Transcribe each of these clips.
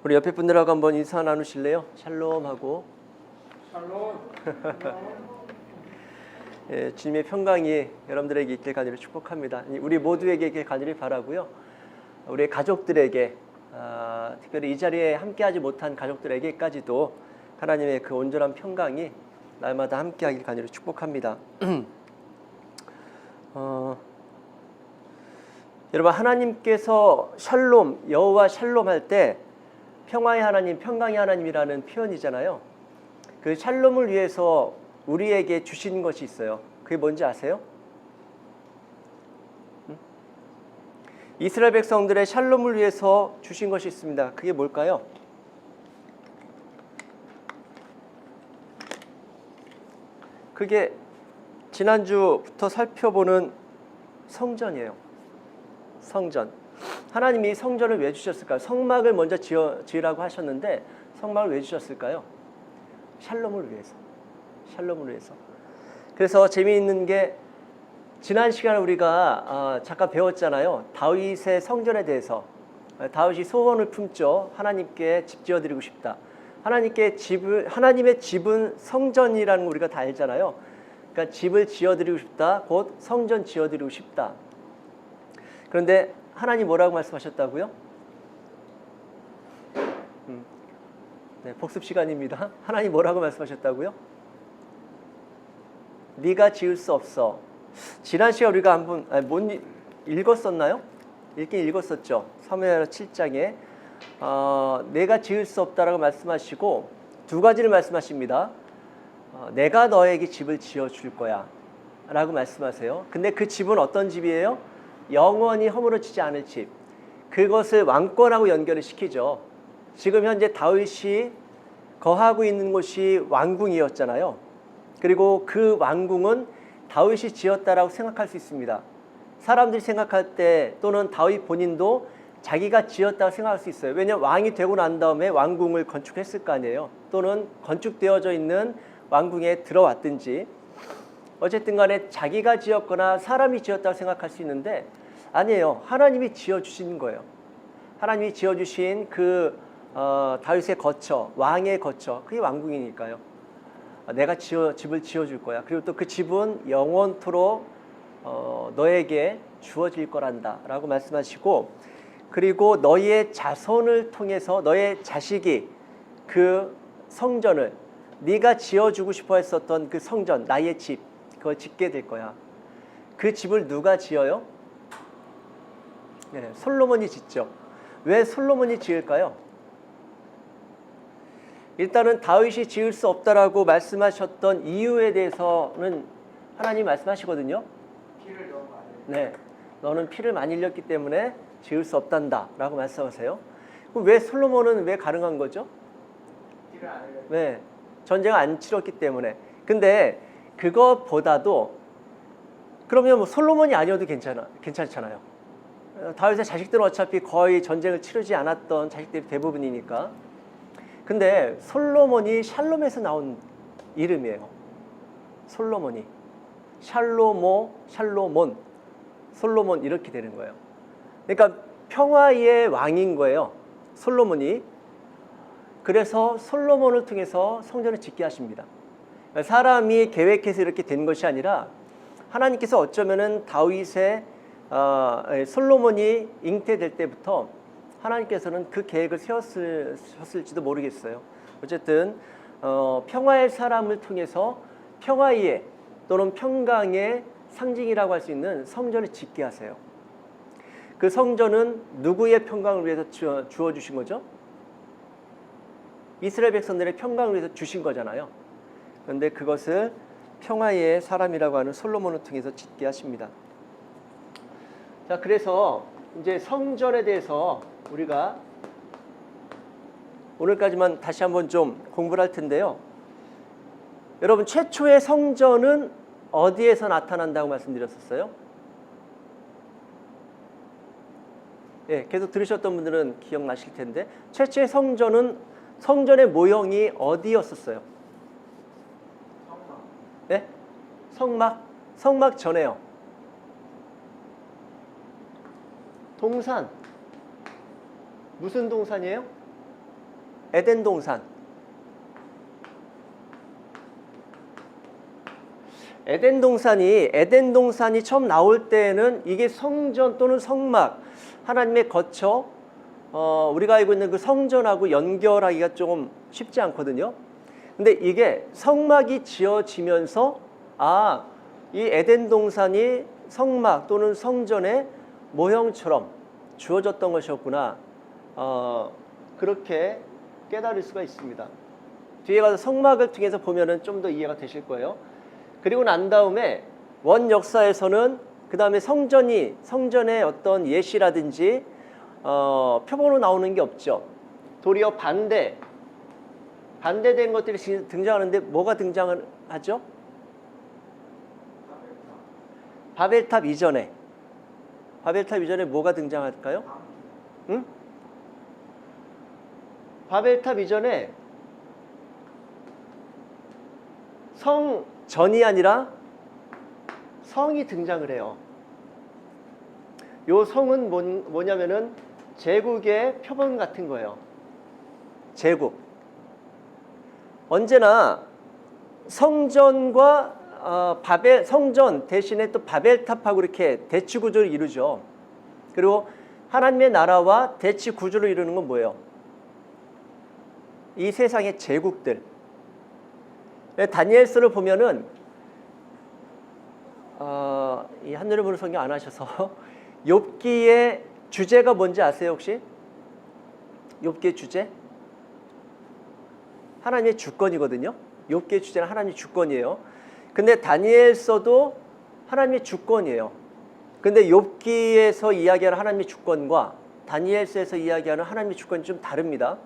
우리 옆에 분들하고 한번 인사 나누실래요? 샬롬하고. 샬롬. 예, 주님의 평강이 여러분들에게 있길 간절히 축복합니다. 우리 모두에게 있길 간절히 바라고요. 우리 가족들에게, 특별히 이 자리에 함께하지 못한 가족들에게까지도 하나님의 그 온전한 평강이 날마다 함께하길 간절히 축복합니다. 여러분, 하나님께서 샬롬, 여호와 샬롬 할 때 평화의 하나님, 평강의 하나님이라는 표현이잖아요. 그 샬롬을 위해서 우리에게 주신 것이 있어요. 그게 뭔지 아세요? 이스라엘 백성들의 샬롬을 위해서 주신 것이 있습니다. 그게 뭘까요? 그게 지난주부터 살펴보는 성전이에요. 성전. 하나님이 성전을 왜 주셨을까요? 성막을 먼저 지으라고 하셨는데 성막을 왜 주셨을까요? 샬롬을 위해서. 샬롬을 위해서. 그래서 재미있는 게 지난 시간에 우리가 잠깐 배웠잖아요. 다윗의 성전에 대해서. 다윗이 소원을 품죠. 하나님께 집 지어드리고 싶다. 하나님의 집은 성전이라는 거 우리가 다 알잖아요. 그러니까 집을 지어드리고 싶다. 곧 성전 지어드리고 싶다. 그런데 하나님 뭐라고 말씀하셨다고요? 네, 복습 시간입니다. 하나님 뭐라고 말씀하셨다고요? 네가 지을 수 없어. 지난 시간 우리가 한번 못 읽었었나요? 읽긴 읽었었죠. 사무엘 7장에 내가 지을 수 없다라고 말씀하시고 두 가지를 말씀하십니다. 내가 너에게 집을 지어줄 거야 라고 말씀하세요. 근데 그 집은 어떤 집이에요? 영원히 허물어지지 않을 집. 그것을 왕권하고 연결을 시키죠. 지금 현재 다윗이 거하고 있는 곳이 왕궁이었잖아요. 그리고 그 왕궁은 다윗이 지었다라고 생각할 수 있습니다. 사람들이 생각할 때 또는 다윗 본인도 자기가 지었다고 생각할 수 있어요. 왜냐하면 왕이 되고 난 다음에 왕궁을 건축했을 거 아니에요. 또는 건축되어져 있는 왕궁에 들어왔든지 어쨌든 간에 자기가 지었거나 사람이 지었다고 생각할 수 있는데 아니에요. 하나님이 지어주신 거예요. 하나님이 지어주신 그 다윗의 거처, 왕의 거처, 그게 왕궁이니까요. 내가 집을 지어줄 거야. 그리고 또 그 집은 영원토록 너에게 주어질 거란다 라고 말씀하시고, 그리고 너의 자손을 통해서 너의 자식이 그 성전을 네가 지어주고 싶어 했었던 그 성전, 나의 집, 그걸 짓게 될 거야. 그 집을 누가 지어요? 네, 솔로몬이 짓죠. 왜 솔로몬이 지을까요? 일단은 다윗이 지을 수 없다라고 말씀하셨던 이유에 대해서는 하나님 말씀하시거든요. 피를 너무 많이. 네, 너는 피를 많이 흘렸기 때문에 지을 수 없단다 라고 말씀하세요. 그럼 왜 솔로몬은 왜 가능한 거죠? 피를 안 흘려. 네, 전쟁을 안 치렀기 때문에. 근데 그것보다도 그러면 뭐 솔로몬이 아니어도 괜찮잖아요. 다윗의 자식들은 어차피 거의 전쟁을 치르지 않았던 자식들이 대부분이니까. 근데 솔로몬이 샬롬에서 나온 이름이에요. 솔로몬이. 샬롬, 솔로몬 이렇게 되는 거예요. 그러니까 평화의 왕인 거예요. 솔로몬이. 그래서 솔로몬을 통해서 성전을 짓게 하십니다. 사람이 계획해서 이렇게 된 것이 아니라 하나님께서 어쩌면은 다윗의 솔로몬이 잉태될 때부터 하나님께서는 그 계획을 세웠을지도 모르겠어요. 어쨌든 평화의 사람을 통해서 평화의 또는 평강의 상징이라고 할 수 있는 성전을 짓게 하세요. 그 성전은 누구의 평강을 위해서 주어주신 거죠? 이스라엘 백성들의 평강을 위해서 주신 거잖아요. 그런데 그것을 평화의 사람이라고 하는 솔로몬을 통해서 짓게 하십니다. 자, 그래서 이제 성전에 대해서 우리가 오늘까지만 다시 한번 좀 공부를 할 텐데요. 여러분, 최초의 성전은 어디에서 나타난다고 말씀드렸었어요? 예, 계속 들으셨던 분들은 기억나실 텐데 최초의 성전의 모형이 어디였었어요? 성막. 네? 성막 전에요. 동산. 무슨 동산이에요? 에덴 동산. 에덴 동산이 처음 나올 때는 이게 성전 또는 성막, 하나님의 거처, 우리가 알고 있는 그 성전하고 연결하기가 조금 쉽지 않거든요. 근데 이게 성막이 지어지면서 이 에덴 동산이 성막 또는 성전의 모형처럼 주어졌던 것이었구나. 그렇게 깨달을 수가 있습니다. 뒤에 가서 성막을 통해서 보면은 좀 더 이해가 되실 거예요. 그리고 난 다음에 원 역사에서는 그 다음에 성전의 어떤 예시라든지 표본으로 나오는 게 없죠. 도리어 반대된 것들이 등장하는데 뭐가 등장을 하죠? 바벨탑 이전에 뭐가 등장할까요? 응? 바벨탑 이전에 성전이 아니라 성이 등장을 해요. 요 성은 뭐냐면은 제국의 표본 같은 거예요. 제국. 언제나 성전과 성전 대신에 또 바벨탑하고 이렇게 대치 구조를 이루죠. 그리고 하나님의 나라와 대치 구조를 이루는 건 뭐예요? 이 세상의 제국들. 다니엘서를 보면은 이 한눈에 보는 성경 안 하셔서 욥기의 주제가 뭔지 아세요 혹시? 욥기의 주제? 하나님의 주권이거든요. 욥기의 주제는 하나님의 주권이에요. 근데 다니엘서도 하나님의 주권이에요. 근데 욥기에서 이야기하는 하나님의 주권과 다니엘서에서 이야기하는 하나님의 주권이 좀 다릅니다.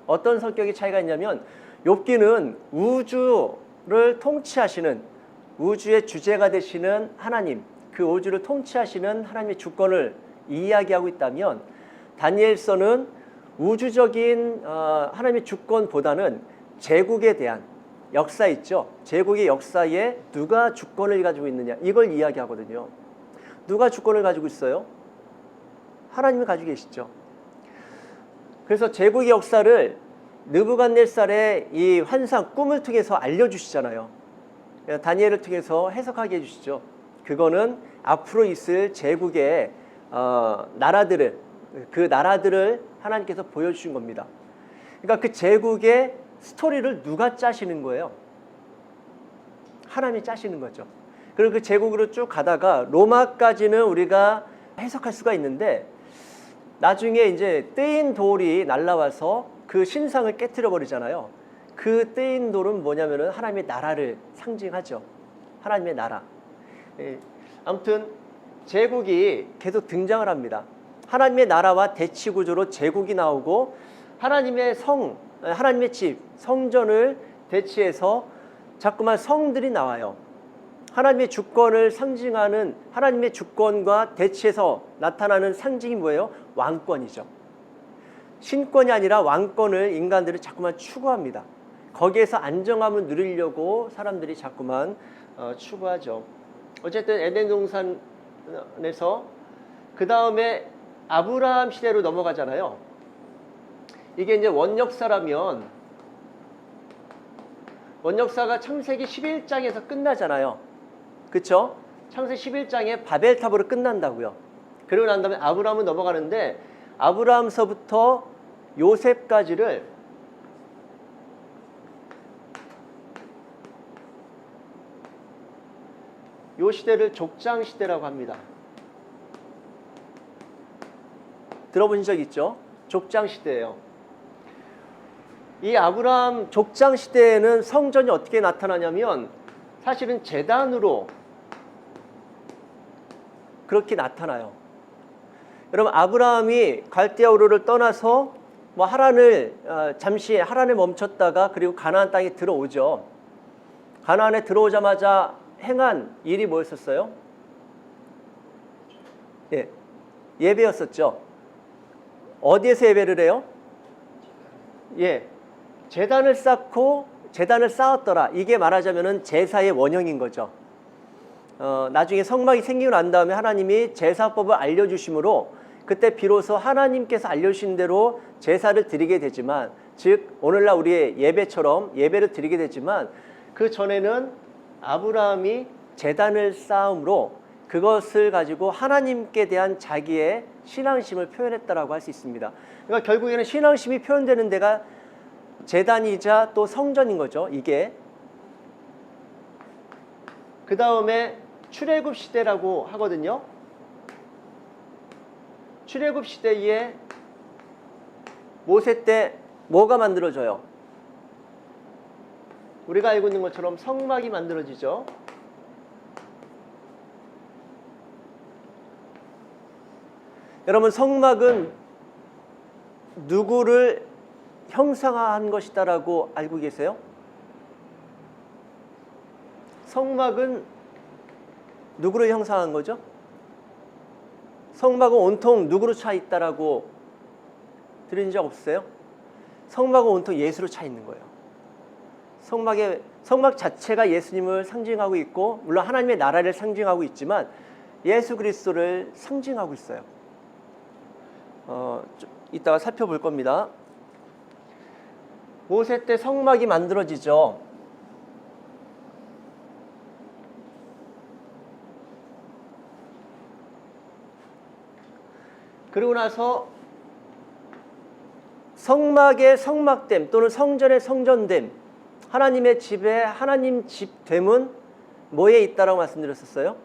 어떤 성격의 차이가 있냐면 욥기는 우주를 통치하시는, 우주의 주제가 되시는 하나님, 그 우주를 통치하시는 하나님의 주권을 이야기하고 있다면 다니엘서는 우주적인 하나님의 주권보다는 제국에 대한 역사 있죠. 제국의 역사에 누가 주권을 가지고 있느냐, 이걸 이야기하거든요. 누가 주권을 가지고 있어요? 하나님이 가지고 계시죠. 그래서 제국의 역사를 느부갓네살의 이 환상, 꿈을 통해서 알려주시잖아요. 다니엘을 통해서 해석하게 해주시죠. 그거는 앞으로 있을 제국의 나라들을, 그 나라들을 하나님께서 보여주신 겁니다. 그러니까 그 제국의 스토리를 누가 짜시는 거예요? 하나님이 짜시는 거죠. 그리고 그 제국으로 쭉 가다가 로마까지는 우리가 해석할 수가 있는데 나중에 이제 뜨인 돌이 날라와서 그 신상을 깨트려 버리잖아요. 그 뜨인 돌은 뭐냐면은 하나님의 나라를 상징하죠. 하나님의 나라. 아무튼 제국이 계속 등장을 합니다. 하나님의 나라와 대치 구조로 제국이 나오고 하나님의 하나님의 집, 성전을 대치해서 자꾸만 성들이 나와요. 하나님의 주권을 상징하는, 하나님의 주권과 대치해서 나타나는 상징이 뭐예요? 왕권이죠. 신권이 아니라 왕권을 인간들이 자꾸만 추구합니다. 거기에서 안정감을 누리려고 사람들이 자꾸만 추구하죠. 어쨌든 에덴 동산에서 그 다음에 아브라함 시대로 넘어가잖아요. 이게 이제 원역사라면 원역사가 창세기 11장에서 끝나잖아요. 그쵸? 창세기 11장에 바벨탑으로 끝난다고요. 그리고 난 다음에 아브라함은 넘어가는데 아브라함서부터 요셉까지를 요 시대를 족장 시대라고 합니다. 들어보신 적 있죠? 족장 시대예요. 이 아브라함 족장 시대에는 성전이 어떻게 나타나냐면 사실은 제단으로 그렇게 나타나요. 여러분 아브라함이 갈대아 우르를 떠나서 뭐 하란을 잠시 하란에 멈췄다가 그리고 가나안 땅에 들어오죠. 가나안에 들어오자마자 행한 일이 뭐였었어요? 예배였었죠. 어디에서 예배를 해요? 제단을 쌓고 제단을 쌓았더라. 이게 말하자면은 제사의 원형인 거죠. 나중에 성막이 생기고 난 다음에 하나님이 제사법을 알려주심으로 그때 비로소 하나님께서 알려주신 대로 제사를 드리게 되지만 즉 오늘날 우리의 예배처럼 예배를 드리게 되지만 그 전에는 아브라함이 제단을 쌓음으로 그것을 가지고 하나님께 대한 자기의 신앙심을 표현했다라고 할 수 있습니다. 그러니까 결국에는 신앙심이 표현되는 데가 제단이자 또 성전인 거죠. 이게 그 다음에 출애굽 시대라고 하거든요. 출애굽 시대에 모세 때 뭐가 만들어져요? 우리가 알고 있는 것처럼 성막이 만들어지죠. 여러분, 성막은 누구를 형상화한 것이다라고 알고 계세요? 성막은 누구를 형상한 거죠? 성막은 온통 누구로 차 있다라고 들은 적 없어요? 성막은 온통 예수로 차 있는 거예요. 성막 자체가 예수님을 상징하고 있고, 물론 하나님의 나라를 상징하고 있지만 예수 그리스도를 상징하고 있어요. 좀 이따가 살펴볼 겁니다. 모세 때 성막이 만들어지죠. 그리고 나서 성막의 성막됨 또는 성전의 성전됨, 하나님의 집에 하나님 집됨은 뭐에 있다라고 말씀드렸었어요?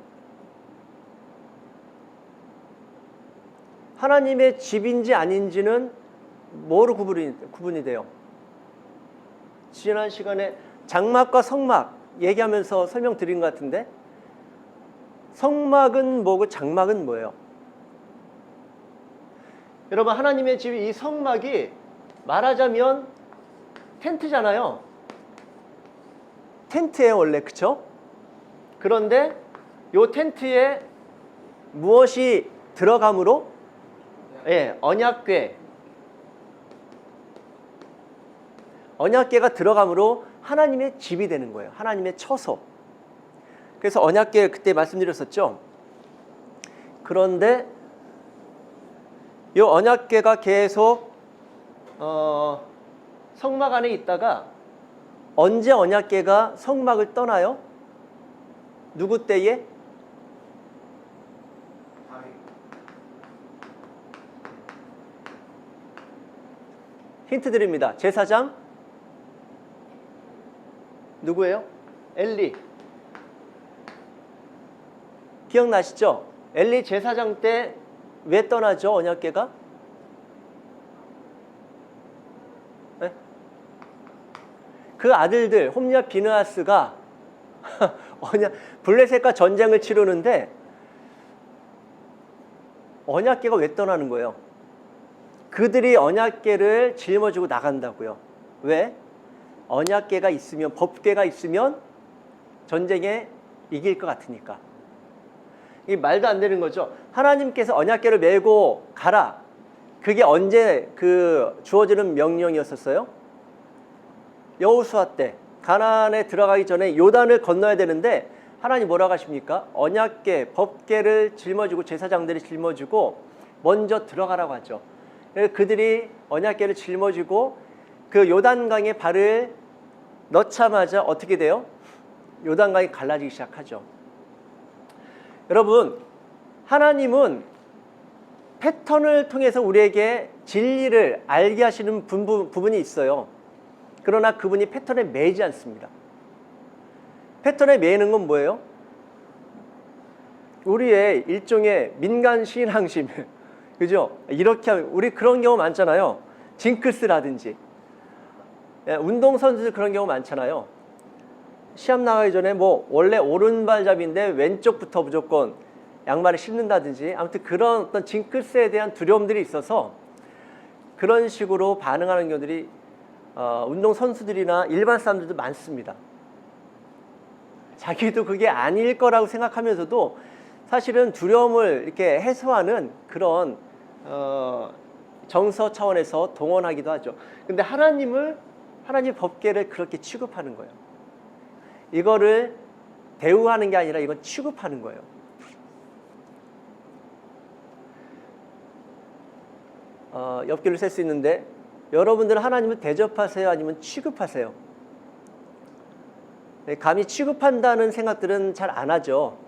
하나님의 집인지 아닌지는 뭐로 구분이 돼요? 지난 시간에 장막과 성막 얘기하면서 설명드린 것 같은데, 성막은 뭐고 장막은 뭐예요? 여러분, 하나님의 집 이 성막이 말하자면 텐트잖아요. 텐트예요, 원래. 그쵸? 그런데 이 텐트에 무엇이 들어감으로? 언약궤가 들어감으로 하나님의 집이 되는 거예요. 하나님의 처소. 그래서 언약궤 그때 말씀드렸었죠. 그런데 이 언약궤가 계속 성막 안에 있다가 언제 언약궤가 성막을 떠나요? 누구 때에? 힌트 드립니다. 제사장? 누구예요? 엘리. 기억나시죠? 엘리 제사장 때 왜 떠나죠? 언약궤가? 네? 그 아들들 홈리와 비느하스가 블레셋과 전쟁을 치르는데 언약궤가 왜 떠나는 거예요? 그들이 언약궤를 짊어지고 나간다고요. 왜? 언약궤가 있으면, 법궤가 있으면 전쟁에 이길 것 같으니까. 이게 말도 안 되는 거죠. 하나님께서 언약궤를 메고 가라. 그게 언제 주어지는 명령이었었어요? 여호수아 때 가나안에 들어가기 전에 요단을 건너야 되는데 하나님 뭐라고 하십니까? 언약궤, 법궤를 짊어지고 제사장들이 짊어지고 먼저 들어가라고 하죠. 그들이 언약궤를 짊어지고 그 요단강에 발을 넣자마자 어떻게 돼요? 요단강이 갈라지기 시작하죠. 여러분, 하나님은 패턴을 통해서 우리에게 진리를 알게 하시는 부분이 있어요. 그러나 그분이 패턴에 매이지 않습니다. 패턴에 매이는 건 뭐예요? 우리의 일종의 민간 신앙심. 그죠? 이렇게 하면, 우리 그런 경우 많잖아요. 징크스라든지. 운동선수들 그런 경우 많잖아요. 시합 나가기 전에 원래 오른발잡이인데 왼쪽부터 무조건 양말을 신는다든지, 아무튼 그런 어떤 징크스에 대한 두려움들이 있어서 그런 식으로 반응하는 경우들이 운동선수들이나 일반 사람들도 많습니다. 자기도 그게 아닐 거라고 생각하면서도 사실은 두려움을 이렇게 해소하는 그런 정서 차원에서 동원하기도 하죠. 근데 하나님 법궤를 그렇게 취급하는 거예요. 이거를 대우하는 게 아니라 이건 취급하는 거예요. 옆길을 셀 수 있는데 여러분들은 하나님을 대접하세요? 아니면 취급하세요? 네, 감히 취급한다는 생각들은 잘 안 하죠.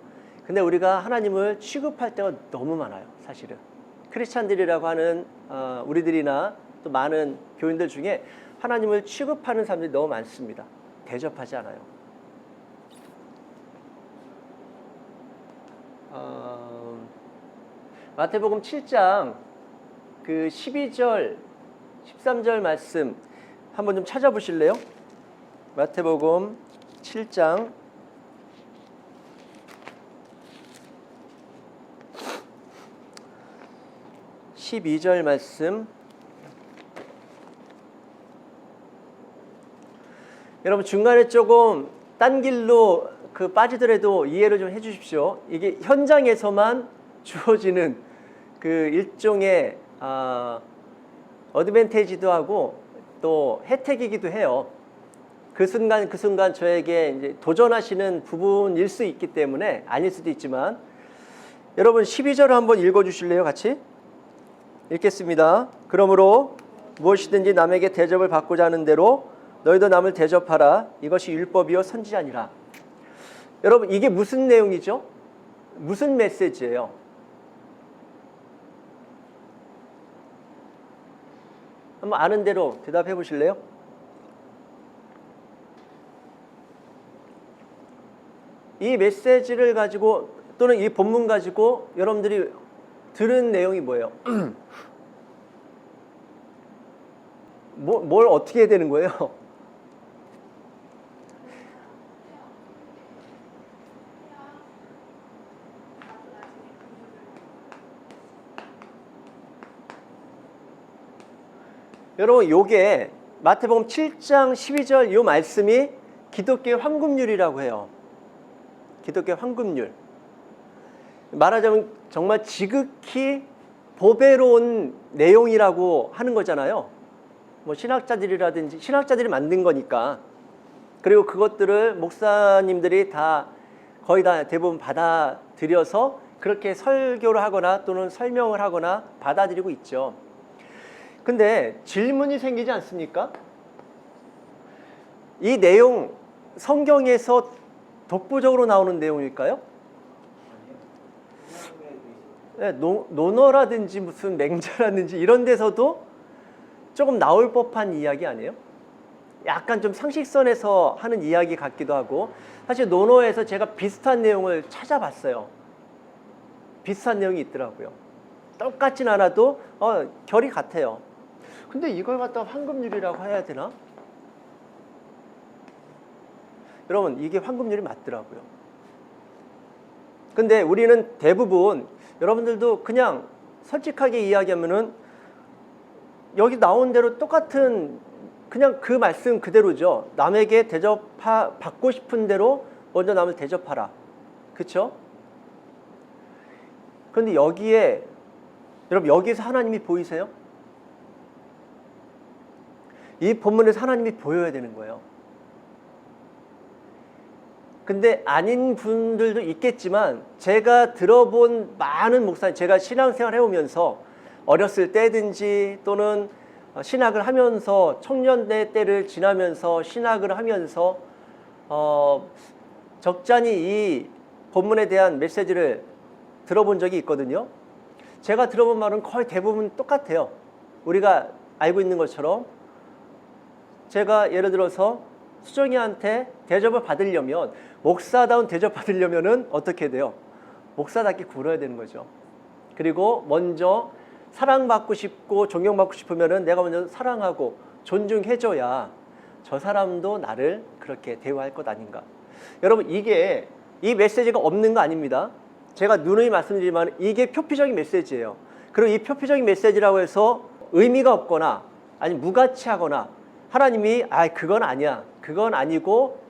근데 우리가 하나님을 취급할 때가 너무 많아요. 사실은. 크리스찬들이라고 하는 우리들이나 또 많은 교인들 중에 하나님을 취급하는 사람들이 너무 많습니다. 대접하지 않아요. 마태복음 7장 그 12절, 13절 말씀 한번 좀 찾아보실래요? 마태복음 7장 12절 말씀. 여러분 중간에 조금 딴 길로 빠지더라도 이해를 좀 해주십시오. 이게 현장에서만 주어지는 그 일종의 어드밴테이지도 하고 또 혜택이기도 해요. 그 순간 저에게 이제 도전하시는 부분일 수 있기 때문에 아닐 수도 있지만 여러분 12절을 한번 읽어주실래요? 같이 읽겠습니다. 그러므로 무엇이든지 남에게 대접을 받고자 하는 대로 너희도 남을 대접하라. 이것이 율법이요 선지자니라. 여러분 이게 무슨 내용이죠? 무슨 메시지예요? 한번 아는 대로 대답해 보실래요? 이 메시지를 가지고 또는 이 본문 가지고 여러분들이 들은 내용이 뭐예요? 뭘 어떻게 해야 되는 거예요? 여러분 요게 마태복음 7장 12절 요 말씀이 기독교의 황금률이라고 해요. 기독교의 황금률. 말하자면 정말 지극히 보배로운 내용이라고 하는 거잖아요. 뭐 신학자들이 만든 거니까. 그리고 그것들을 목사님들이 다 거의 다 대부분 받아들여서 그렇게 설교를 하거나 또는 설명을 하거나 받아들이고 있죠. 근데 질문이 생기지 않습니까? 이 내용 성경에서 독보적으로 나오는 내용일까요? 네, 논어라든지 무슨 맹자라든지 이런 데서도 조금 나올 법한 이야기 아니에요? 약간 좀 상식선에서 하는 이야기 같기도 하고 사실 논어에서 제가 비슷한 내용을 찾아봤어요. 비슷한 내용이 있더라고요. 똑같진 않아도 결이 같아요. 근데 이걸 갖다가 황금률이라고 해야 되나? 여러분 이게 황금률이 맞더라고요. 근데 우리는 대부분 여러분들도 그냥 솔직하게 이야기하면은 여기 나온 대로 똑같은 그냥 그 말씀 그대로죠. 남에게 받고 싶은 대로 먼저 남을 대접하라. 그렇죠? 그런데 여기에 여러분 여기서 하나님이 보이세요? 이 본문에서 하나님이 보여야 되는 거예요. 근데 아닌 분들도 있겠지만 제가 들어본 많은 목사님, 제가 신앙생활 해오면서 어렸을 때든지 또는 신학을 하면서 청년의 때를 지나면서 신학을 하면서 적잖이 이 본문에 대한 메시지를 들어본 적이 있거든요. 제가 들어본 말은 거의 대부분 똑같아요. 우리가 알고 있는 것처럼 제가 예를 들어서 수정이한테 대접을 받으려면 목사다운 대접 받으려면은 어떻게 돼요? 목사답게 굴어야 되는 거죠. 그리고 먼저 사랑받고 싶고 존경받고 싶으면은 내가 먼저 사랑하고 존중해줘야 저 사람도 나를 그렇게 대우할 것 아닌가. 여러분 이게 이 메시지가 없는 거 아닙니다. 제가 누누이 말씀드리지만 이게 표피적인 메시지예요. 그리고 이 표피적인 메시지라고 해서 의미가 없거나 아니 무가치하거나 하나님이 그건 아니야. 그건 아니고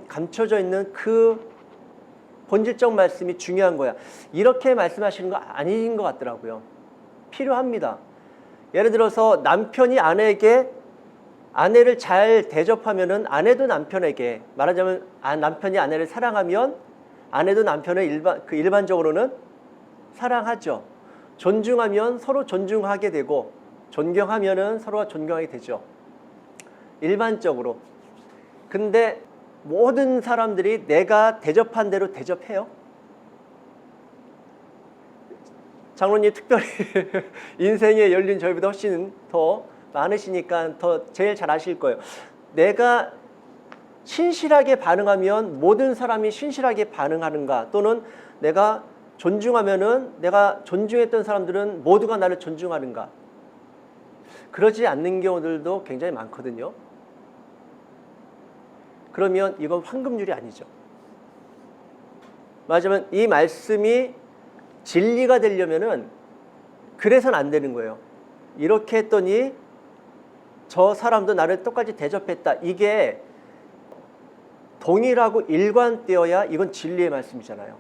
감춰져 있는 그 본질적 말씀이 중요한 거야. 이렇게 말씀하시는 거 아닌 것 같더라고요. 필요합니다. 예를 들어서 남편이 아내를 잘 대접하면은 아내도 남편에게 말하자면 남편이 아내를 사랑하면 아내도 남편을 일반적으로는 사랑하죠. 존중하면 서로 존중하게 되고 존경하면은 서로가 존경하게 되죠. 일반적으로. 근데 모든 사람들이 내가 대접한 대로 대접해요. 장로님 특별히 인생에 열린 저희보다 훨씬 더 많으시니까 더 제일 잘 아실 거예요. 내가 신실하게 반응하면 모든 사람이 신실하게 반응하는가, 또는 내가 존중하면은 내가 존중했던 사람들은 모두가 나를 존중하는가. 그러지 않는 경우들도 굉장히 많거든요. 그러면 이건 황금률이 아니죠. 맞으면 이 말씀이 진리가 되려면은 그래서는 안 되는 거예요. 이렇게 했더니 저 사람도 나를 똑같이 대접했다. 이게 동일하고 일관되어야 이건 진리의 말씀이잖아요.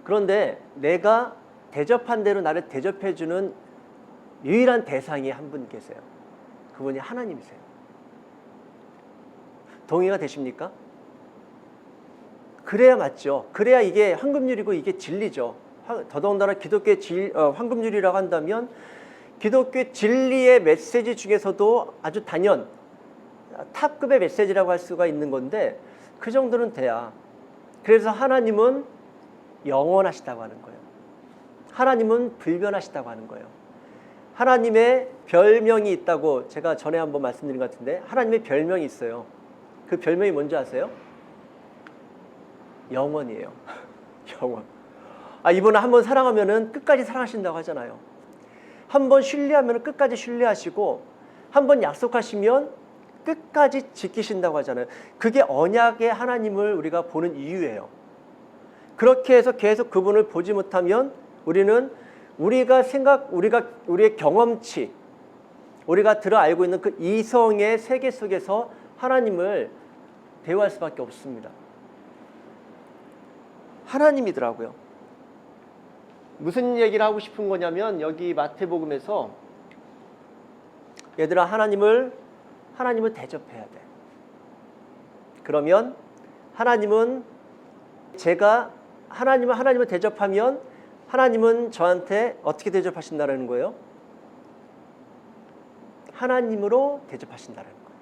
그런데 내가 대접한 대로 나를 대접해주는 유일한 대상이 한 분 계세요. 그분이 하나님이세요. 동의가 되십니까? 그래야 맞죠. 그래야 이게 황금률이고 이게 진리죠. 더더군다나 기독교의 황금률이라고 한다면 기독교의 진리의 메시지 중에서도 아주 단연 탑급의 메시지라고 할 수가 있는 건데, 그 정도는 돼야. 그래서 하나님은 영원하시다고 하는 거예요. 하나님은 불변하시다고 하는 거예요. 하나님의 별명이 있다고 제가 전에 한번 말씀드린 것 같은데, 하나님의 별명이 있어요. 그 별명이 뭔지 아세요? 영원이에요. 영원. 이분은 한번 사랑하면은 끝까지 사랑하신다고 하잖아요. 한번 신뢰하면 끝까지 신뢰하시고, 한번 약속하시면 끝까지 지키신다고 하잖아요. 그게 언약의 하나님을 우리가 보는 이유예요. 그렇게 해서 계속 그분을 보지 못하면 우리는 우리의 경험치, 우리가 들어 알고 있는 그 이성의 세계 속에서 하나님을 대화할 수밖에 없습니다. 하나님이더라고요. 무슨 얘기를 하고 싶은 거냐면, 여기 마태복음에서 얘들아, 하나님을 대접해야 돼. 그러면 제가 하나님을 대접하면 하나님은 저한테 어떻게 대접하신다는 거예요? 하나님으로 대접하신다는 거예요.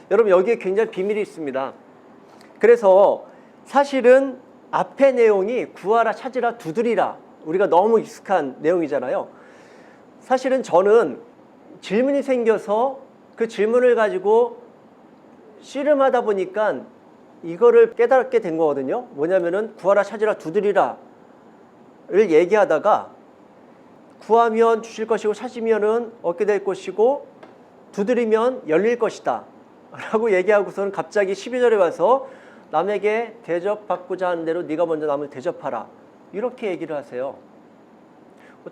여러분, 여기에 굉장히 비밀이 있습니다. 그래서 사실은 앞의 내용이 구하라, 찾으라, 두드리라, 우리가 너무 익숙한 내용이잖아요. 사실은 저는 질문이 생겨서 그 질문을 가지고 씨름하다 보니까 이거를 깨닫게 된 거거든요. 뭐냐면은 구하라, 찾으라, 두드리라를 얘기하다가 구하면 주실 것이고, 찾으면은 얻게 될 것이고, 두드리면 열릴 것이다 라고 얘기하고서는 갑자기 12절에 와서 남에게 대접받고자 하는 대로 네가 먼저 남을 대접하라, 이렇게 얘기를 하세요.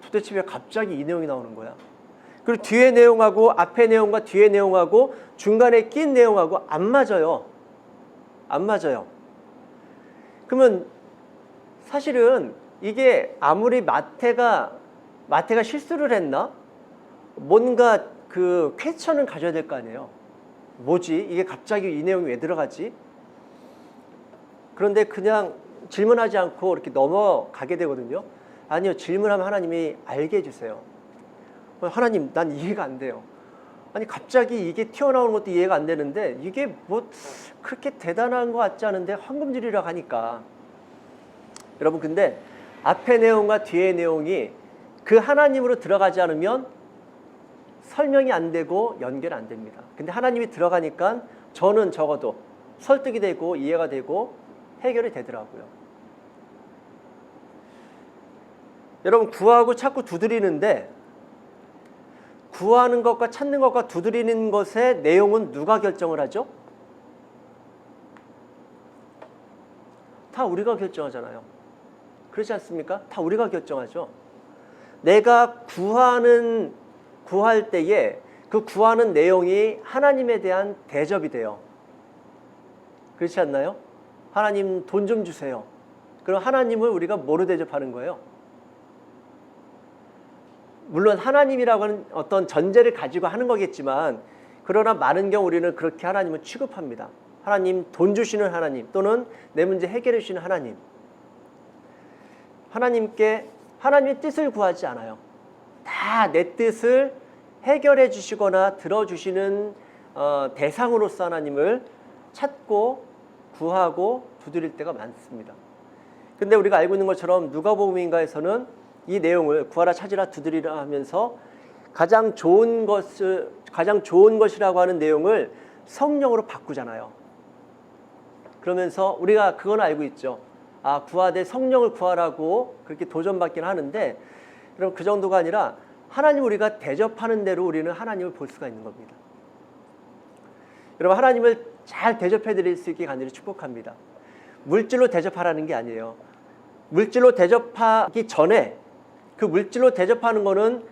도대체 왜 갑자기 이 내용이 나오는 거야? 그리고 뒤에 내용하고 앞에 내용과 뒤에 내용하고 중간에 낀 내용하고 안 맞아요. 안 맞아요. 그러면 사실은 이게 아무리 마태가 실수를 했나? 뭔가 그 퀘스천은 가져야 될 거 아니에요. 뭐지? 이게 갑자기 이 내용이 왜 들어가지? 그런데 그냥 질문하지 않고 이렇게 넘어가게 되거든요. 아니요, 질문하면 하나님이 알게 해주세요. 하나님, 난 이해가 안 돼요. 아니, 갑자기 이게 튀어나오는 것도 이해가 안 되는데 이게 뭐 그렇게 대단한 것 같지 않은데 황금줄이라고 하니까. 여러분, 근데 앞의 내용과 뒤의 내용이 그 하나님으로 들어가지 않으면 설명이 안 되고 연결 안 됩니다. 근데 하나님이 들어가니까 저는 적어도 설득이 되고 이해가 되고 해결이 되더라고요. 여러분, 구하고 찾고 두드리는데, 구하는 것과 찾는 것과 두드리는 것의 내용은 누가 결정을 하죠? 다 우리가 결정하잖아요. 그렇지 않습니까? 다 우리가 결정하죠. 내가 구할 때에 그 구하는 내용이 하나님에 대한 대접이 돼요. 그렇지 않나요? 하나님, 돈 좀 주세요. 그럼 하나님을 우리가 뭐로 대접하는 거예요? 물론 하나님이라고 하는 어떤 전제를 가지고 하는 거겠지만, 그러나 많은 경우 우리는 그렇게 하나님을 취급합니다. 하나님, 돈 주시는 하나님, 또는 내 문제 해결해 주시는 하나님. 하나님께 하나님의 뜻을 구하지 않아요. 다 내 뜻을 해결해 주시거나 들어주시는 대상으로서 하나님을 찾고 구하고 두드릴 때가 많습니다. 근데 우리가 알고 있는 것처럼 누가복음인가에서는 이 내용을 구하라 찾으라 두드리라 하면서 가장 좋은 것이라고 하는 내용을 성령으로 바꾸잖아요. 그러면서 우리가 그건 알고 있죠. 아, 구하되 성령을 구하라고 그렇게 도전받긴 하는데, 그럼 그 정도가 아니라 하나님 우리가 대접하는 대로 우리는 하나님을 볼 수가 있는 겁니다. 여러분, 하나님을 잘 대접해 드릴 수 있게 간절히 축복합니다. 물질로 대접하라는 게 아니에요. 물질로 대접하기 전에 그 물질로 대접하는 거는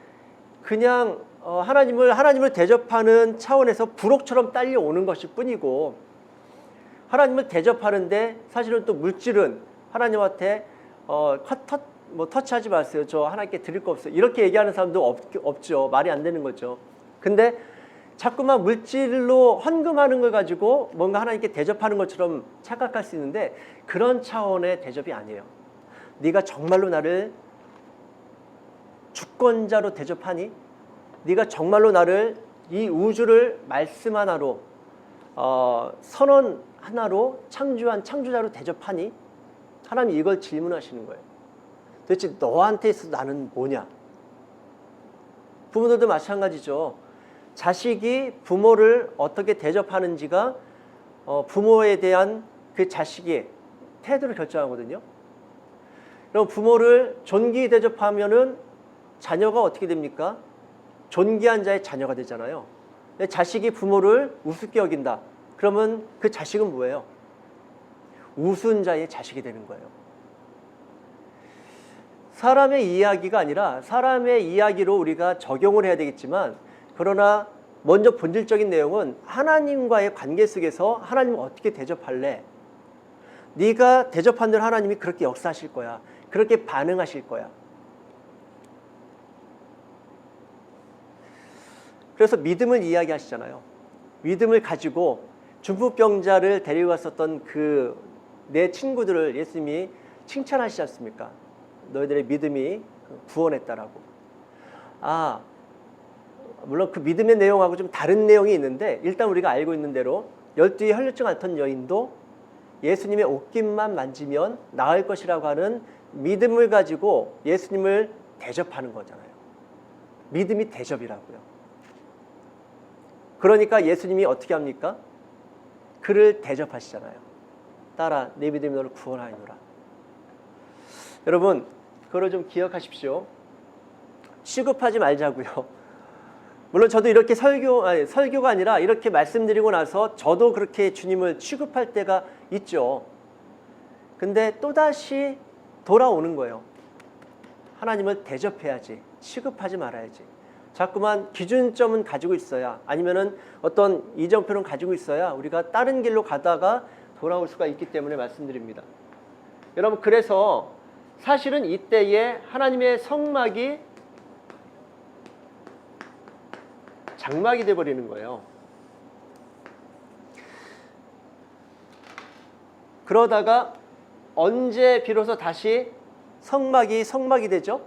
그냥 하나님을 대접하는 차원에서 부록처럼 딸려오는 것일 뿐이고, 하나님을 대접하는데 사실은 또 물질은 하나님한테 터치하지 마세요. 저 하나님께 드릴 거 없어요. 이렇게 얘기하는 사람도 없죠. 말이 안 되는 거죠. 근데 자꾸만 물질로 헌금하는 걸 가지고 뭔가 하나님께 대접하는 것처럼 착각할 수 있는데, 그런 차원의 대접이 아니에요. 네가 정말로 나를 주권자로 대접하니? 네가 정말로 나를 이 우주를 말씀 하나로 선언 하나로 창조한 창조자로 대접하니? 하나님 이걸 질문하시는 거예요. 도대체 너한테 있어서 나는 뭐냐? 부모들도 마찬가지죠. 자식이 부모를 어떻게 대접하는지가 부모에 대한 그 자식의 태도를 결정하거든요. 그럼 부모를 존귀히 대접하면은 자녀가 어떻게 됩니까? 존귀한 자의 자녀가 되잖아요. 자식이 부모를 우습게 여긴다. 그러면 그 자식은 뭐예요? 우스운 자의 자식이 되는 거예요. 사람의 이야기가 아니라 사람의 이야기로 우리가 적용을 해야 되겠지만, 그러나 먼저 본질적인 내용은 하나님과의 관계 속에서 하나님을 어떻게 대접할래? 네가 대접한 대로 하나님이 그렇게 역사하실 거야. 그렇게 반응하실 거야. 그래서 믿음을 이야기하시잖아요. 믿음을 가지고 중풍병자를 데리고 갔었던 그 내 친구들을 예수님이 칭찬하시지 않습니까? 너희들의 믿음이 구원했다라고. 아, 물론 그 믿음의 내용하고 좀 다른 내용이 있는데, 일단 우리가 알고 있는 대로 12의 혈루증 앓던 여인도 예수님의 옷깃만 만지면 나을 것이라고 하는 믿음을 가지고 예수님을 대접하는 거잖아요. 믿음이 대접이라고요. 그러니까 예수님이 어떻게 합니까? 그를 대접하시잖아요. 따라 내 믿음이 너를 구원하리노라. 여러분, 그걸 좀 기억하십시오. 취급하지 말자고요. 물론 저도 이렇게 설교가 아니라 이렇게 말씀드리고 나서 저도 그렇게 주님을 취급할 때가 있죠. 근데 또다시 돌아오는 거예요. 하나님을 대접해야지, 취급하지 말아야지. 자꾸만 기준점은 가지고 있어야, 아니면은 어떤 이정표는 가지고 있어야 우리가 다른 길로 가다가 돌아올 수가 있기 때문에 말씀드립니다. 여러분, 그래서 사실은 이때에 하나님의 성막이 장막이 되어버리는 거예요. 그러다가 언제 비로소 다시 성막이 되죠?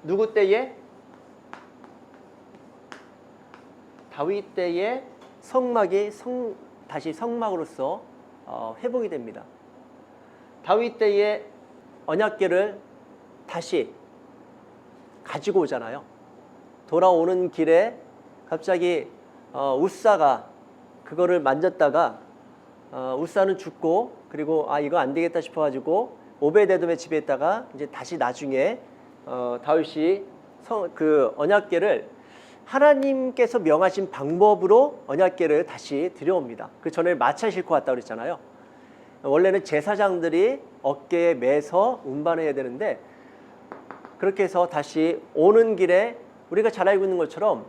누구 때에? 다윗 때에 성막이 다시 성막으로서 회복이 됩니다. 다윗 때에 언약궤를 다시 가지고 오잖아요. 돌아오는 길에 갑자기 우사가 그거를 만졌다가 우사는 죽고, 그리고 이거 안 되겠다 싶어가지고 오베데돔의 집에 있다가 이제 다시 나중에 다윗이 그 언약궤를 하나님께서 명하신 방법으로 언약궤를 다시 들여옵니다. 그 전에 마차에 싣고 왔다고 그랬잖아요. 원래는 제사장들이 어깨에 매서 운반해야 되는데, 그렇게 해서 다시 오는 길에 우리가 잘 알고 있는 것처럼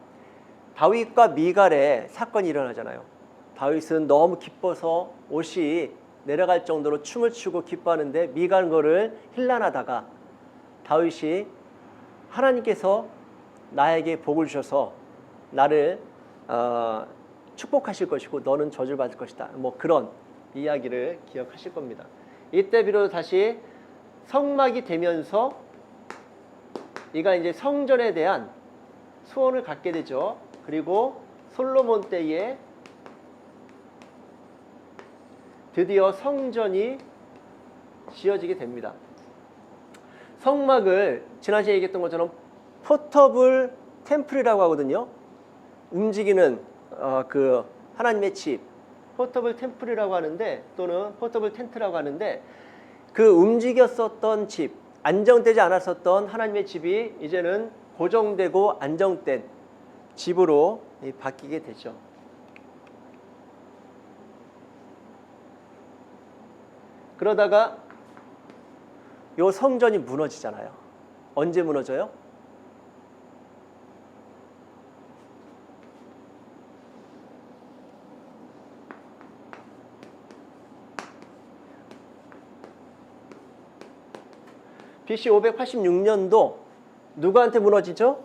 다윗과 미갈의 사건이 일어나잖아요. 다윗은 너무 기뻐서 옷이 내려갈 정도로 춤을 추고 기뻐하는데, 미갈은 거를 힐난하다가 다윗이 하나님께서 나에게 복을 주셔서 나를 축복하실 것이고 너는 저주를 받을 것이다. 뭐 그런 이야기를 기억하실 겁니다. 이때 비로소 다시 성막이 되면서 이가 이제 성전에 대한 소원을 갖게 되죠. 그리고 솔로몬 때에 드디어 성전이 지어지게 됩니다. 성막을 지난 시간에 얘기했던 것처럼 포터블 템플이라고 하거든요. 움직이는 그 하나님의 집, 포터블 템플이라고 하는데, 또는 포터블 텐트라고 하는데, 그 움직였었던 집, 안정되지 않았었던 하나님의 집이 이제는 고정되고 안정된 집으로 바뀌게 되죠. 그러다가 요 성전이 무너지잖아요. 언제 무너져요? BC 586년도 누구한테 무너지죠?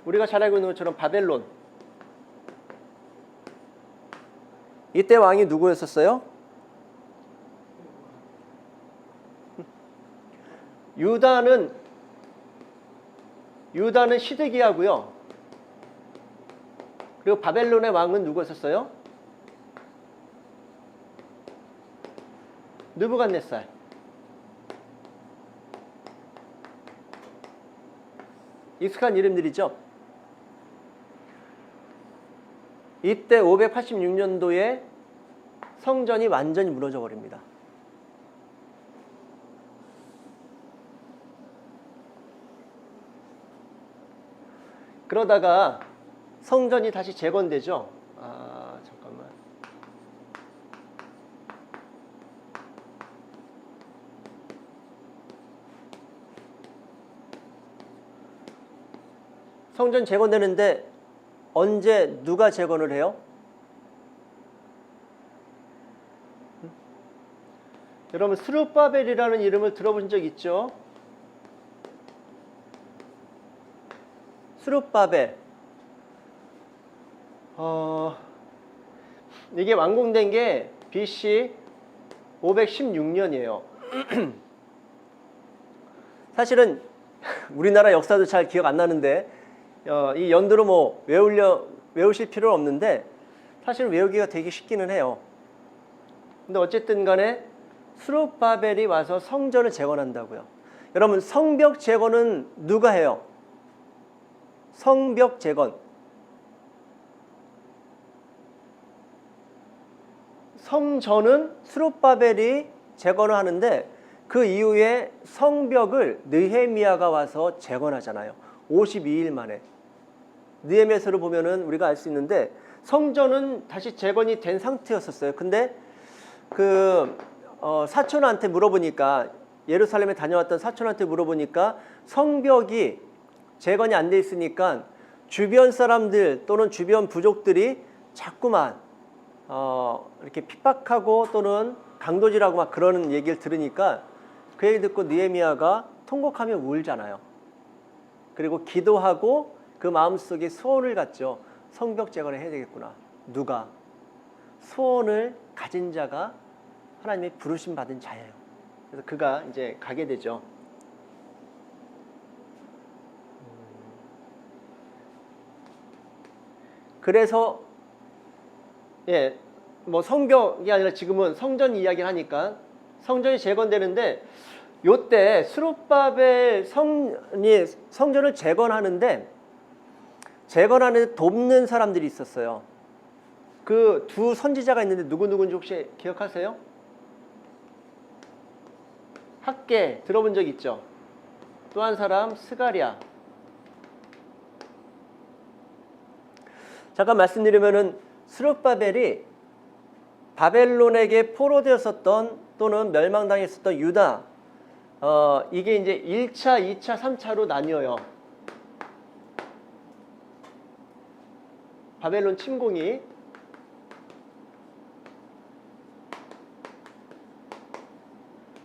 우리가 잘 알고 있는 것처럼 바벨론. 이때 왕이 누구였었어요? 유다는 시드기야고요. 그리고 바벨론의 왕은 누구였었어요? 느부갓네살. 익숙한 이름들이죠. 이때 586년도에 성전이 완전히 무너져 버립니다. 그러다가 성전이 다시 재건되죠. 잠깐만. 성전 재건되는데 언제 누가 재건을 해요? 여러분 스룹바벨이라는 이름을 들어본 적 있죠? 스룹바벨. 이게 완공된 게 BC 516년이에요. 사실은 우리나라 역사도 잘 기억 안 나는데 이 연도로 뭐 외우실 필요는 없는데 사실 외우기가 되게 쉽기는 해요. 근데 어쨌든 간에 스룹바벨이 와서 성전을 재건한다고요. 여러분 성벽 재건은 누가 해요? 성벽 재건. 성전은 스룹바벨이 재건을 하는데 그 이후에 성벽을 느헤미야가 와서 재건하잖아요. 52일 만에. 느헤미야서를 보면은 우리가 알 수 있는데 성전은 다시 재건이 된 상태였었어요. 근데 그 사촌한테 물어보니까, 예루살렘에 다녀왔던 사촌한테 물어보니까 성벽이 재건이 안 돼 있으니까 주변 사람들 또는 주변 부족들이 자꾸만 이렇게 핍박하고 또는 강도질하고 막 그러는 얘기를 들으니까 그 얘기 듣고 느헤미야가 통곡하며 울잖아요. 그리고 기도하고 그 마음속에 소원을 갖죠. 성벽 재건을 해야 되겠구나. 누가? 소원을 가진 자가 하나님의 부르심 받은 자예요. 그래서 그가 이제 가게 되죠. 그래서 뭐 성벽이 아니라 지금은 성전 이야기를 하니까 성전이 재건되는데, 요때 스룹바벨 성전을 재건하는데 돕는 사람들이 있었어요. 그 두 선지자가 있는데 누구누구인지 혹시 기억하세요? 학계 들어본 적 있죠? 또 한 사람 스가랴. 잠깐 말씀드리면은 스룹바벨이 바벨론에게 포로되었었던 또는 멸망당했었던 유다, 이게 이제 1차, 2차, 3차로 나뉘어요. 바벨론 침공이.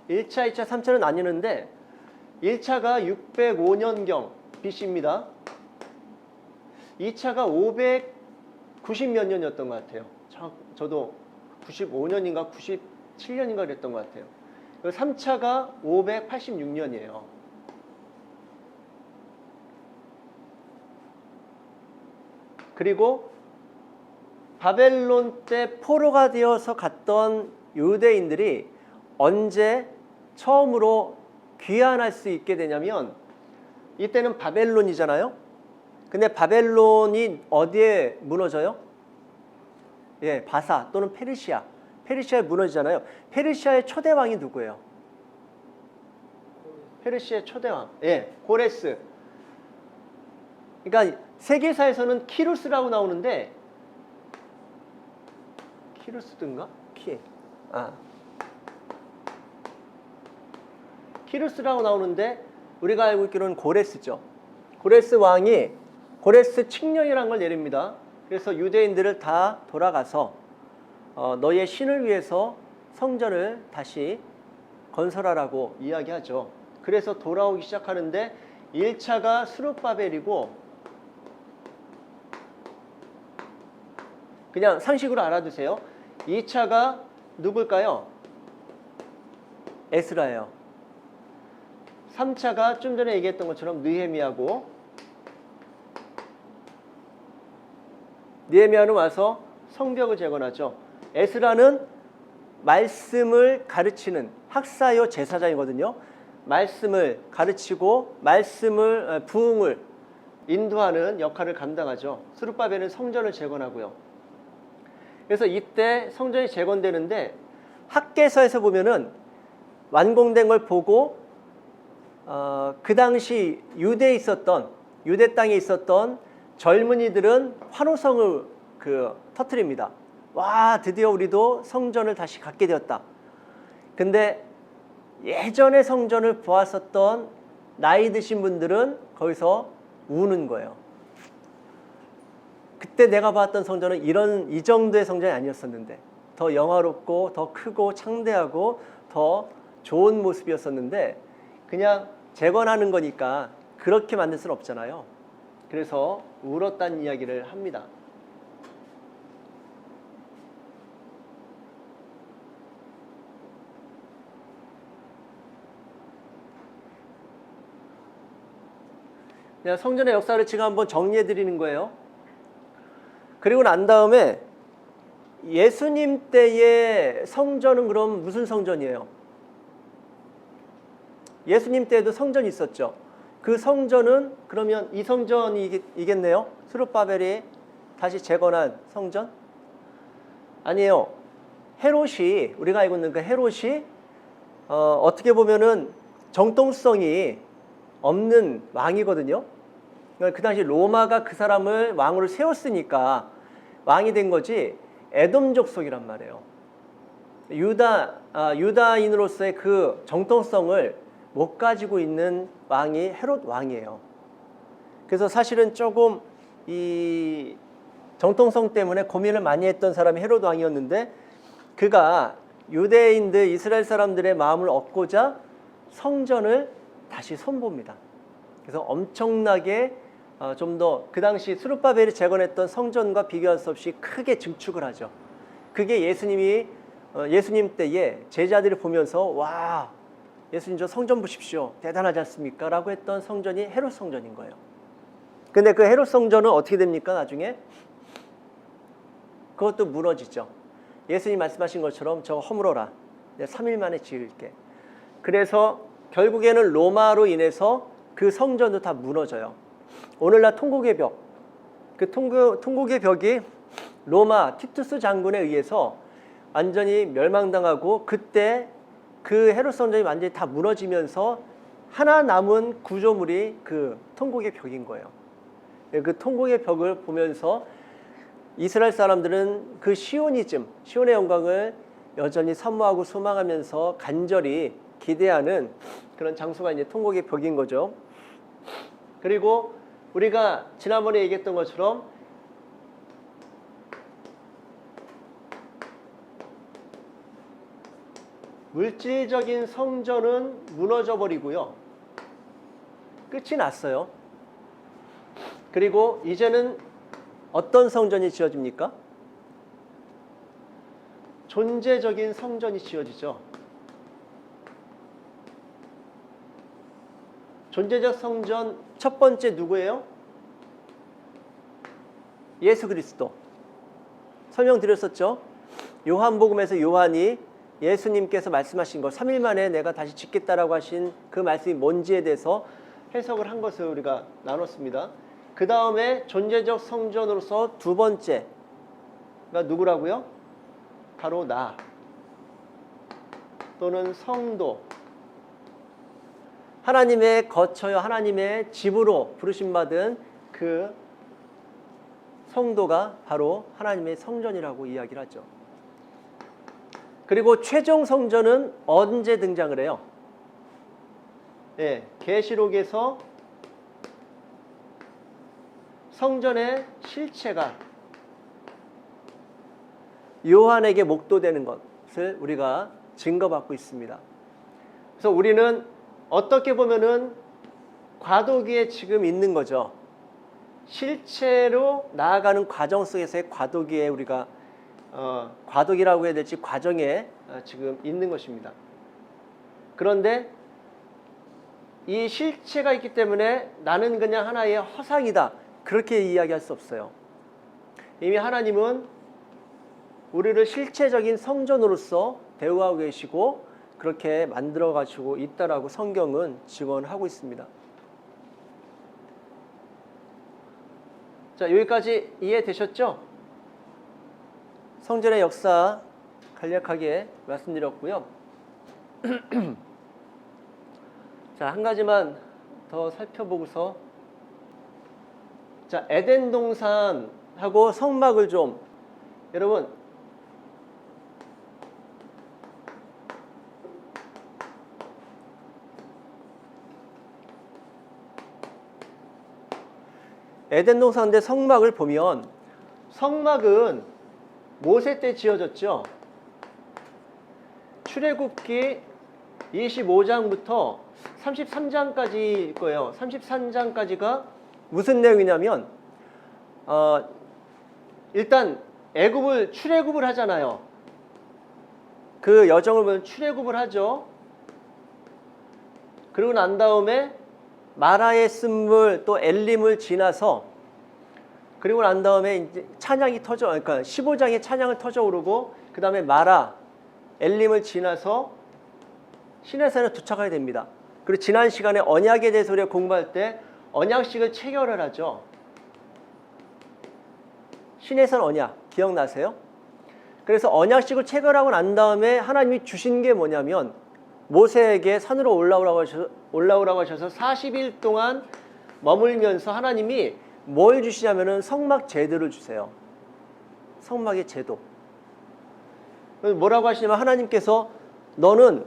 (1차) (2차) (3차로) 나뉘는데 1차가 605년경 BC입니다. 2차가 590몇 년이었던 것 같아요. 저도 95년인가 97년인가 그랬던 것 같아요. 3차가 586년이에요. 그리고 바벨론 때 포로가 되어서 갔던 유대인들이 언제 처음으로 귀환할 수 있게 되냐면 이때는 바벨론이잖아요. 근데 바벨론이 어디에 무너져요? 예, 바사 또는 페르시아. 페르시아에 무너지잖아요. 페르시아의 초대왕이 누구예요? 페르시아의 초대왕. 예, 고레스. 그러니까 세계사에서는 키루스라고 나오는데 키루스든가? 키루스라고 나오는데 우리가 알고 있기로는 고레스죠. 고레스 왕이 고레스 칙령이라는 걸 내립니다. 그래서 유대인들을 다 돌아가서 너희의 신을 위해서 성전을 다시 건설하라고 이야기하죠. 그래서 돌아오기 시작하는데 1차가 스룹바벨이고 그냥 상식으로 알아두세요. 2차가 누굴까요? 에스라예요. 3차가 좀 전에 얘기했던 것처럼 느헤미야고 느헤미야는 와서 성벽을 재건하죠. 에스라는 말씀을 가르치는 학사요 제사장이거든요. 말씀을 가르치고 말씀을 부흥을 인도하는 역할을 감당하죠. 스룹바벨은 성전을 재건하고요. 그래서 이때 성전이 재건되는데 학개서에서 보면은 완공된 걸 보고 그 당시 유대 땅에 있었던 젊은이들은 환호성을 터뜨립니다. 와, 드디어 우리도 성전을 다시 갖게 되었다. 근데 예전에 성전을 보았었던 나이 드신 분들은 거기서 우는 거예요. 그때 내가 봤던 성전은 이 정도의 성전이 아니었었는데 더 영화롭고 더 크고 창대하고 더 좋은 모습이었었는데 그냥 재건하는 거니까 그렇게 만들 수는 없잖아요. 그래서 울었다는 이야기를 합니다. 그냥 성전의 역사를 지금 한번 정리해 드리는 거예요. 그리고 난 다음에 예수님 때의 성전은 그럼 무슨 성전이에요? 예수님 때에도 성전이 있었죠. 그 성전은 그러면 이 성전이겠네요. 스룹바벨이 다시 재건한 성전? 아니에요. 헤롯이 우리가 알고 있는 그 헤롯이 어떻게 보면은 정통성이 없는 왕이거든요. 그 당시 로마가 그 사람을 왕으로 세웠으니까 왕이 된 거지 에돔 족속이란 말이에요. 유다인으로서의 그 정통성을 못 가지고 있는 왕이 헤롯 왕이에요. 그래서 사실은 조금 이 정통성 때문에 고민을 많이 했던 사람이 헤롯 왕이었는데 그가 유대인들 이스라엘 사람들의 마음을 얻고자 성전을 다시 손봅니다. 그래서 엄청나게 좀 더 그 당시 스룹바벨이 재건했던 성전과 비교할 수 없이 크게 증축을 하죠. 그게 예수님 때에 제자들이 보면서 와, 예수님 저 성전 보십시오. 대단하지 않습니까? 라고 했던 성전이 헤롯 성전인 거예요. 근데 그 헤롯 성전은 어떻게 됩니까? 나중에 그것도 무너지죠. 예수님 말씀하신 것처럼 저거 허물어라. 내가 3일 만에 지을게. 그래서 결국에는 로마로 인해서 그 성전도 다 무너져요. 오늘날 통곡의 벽, 그 통곡의 벽이 로마 티투스 장군에 의해서 완전히 멸망당하고 그때 그 헤롯 성전이 완전히 다 무너지면서 하나 남은 구조물이 그 통곡의 벽인 거예요. 그 통곡의 벽을 보면서 이스라엘 사람들은 그 시온의 영광을 여전히 사모하고 소망하면서 간절히 기대하는 그런 장소가 이제 통곡의 벽인 거죠. 그리고 우리가 지난번에 얘기했던 것처럼 물질적인 성전은 무너져 버리고요. 끝이 났어요. 그리고 이제는 어떤 성전이 지어집니까? 존재적인 성전이 지어지죠. 존재적 성전 첫 번째 누구예요? 예수 그리스도. 설명드렸었죠. 요한복음에서 요한이 예수님께서 말씀하신 것 3일 만에 내가 다시 짓겠다라고 하신 그 말씀이 뭔지에 대해서 해석을 한 것을 우리가 나눴습니다. 그 다음에 존재적 성전으로서 두 번째가 누구라고요? 바로 나 또는 성도, 하나님의 거처여 하나님의 집으로 부르심받은 그 성도가 바로 하나님의 성전이라고 이야기를 하죠. 그리고 최종 성전은 언제 등장을 해요? 네, 계시록에서 성전의 실체가 요한에게 목도되는 것을 우리가 증거받고 있습니다. 그래서 우리는 어떻게 보면은 과도기에 지금 있는 거죠. 실체로 나아가는 과정 속에서의 과도기에 우리가 과도기라고 해야 될지 과정에 지금 있는 것입니다. 그런데 이 실체가 있기 때문에 나는 그냥 하나의 허상이다, 그렇게 이야기할 수 없어요. 이미 하나님은 우리를 실체적인 성전으로서 대우하고 계시고 그렇게 만들어 가지고 있다라고 성경은 증언하고 있습니다. 자, 여기까지 이해되셨죠? 성전의 역사 간략하게 말씀드렸고요. 자, 한 가지만 더 살펴보고서, 자, 에덴 동산하고 성막을 좀, 여러분 에덴 동산인데 성막을 보면 성막은 모세 때 지어졌죠. 출애굽기 25장부터 33장까지일 거예요. 33장까지가 무슨 내용이냐면 일단 애굽을 출애굽을 하잖아요. 그 여정을 보면 출애굽을 하죠. 그러고 난 다음에 마라의 쓴물 또 엘림을 지나서, 그리고 난 다음에 이제 찬양이 터져, 그러니까 15장에 찬양을 터져 오르고 그 다음에 마라, 엘림을 지나서 시내산에 도착하게 됩니다. 그리고 지난 시간에 언약에 대해서 우리가 공부할 때 언약식을 체결을 하죠. 시내산 언약 기억나세요? 그래서 언약식을 체결하고 난 다음에 하나님이 주신 게 뭐냐면 모세에게 산으로 올라오라고 하셔서 40일 동안 머물면서 하나님이 뭘 주시냐면은 성막 제도를 주세요. 성막의 제도. 뭐라고 하시냐면 하나님께서 너는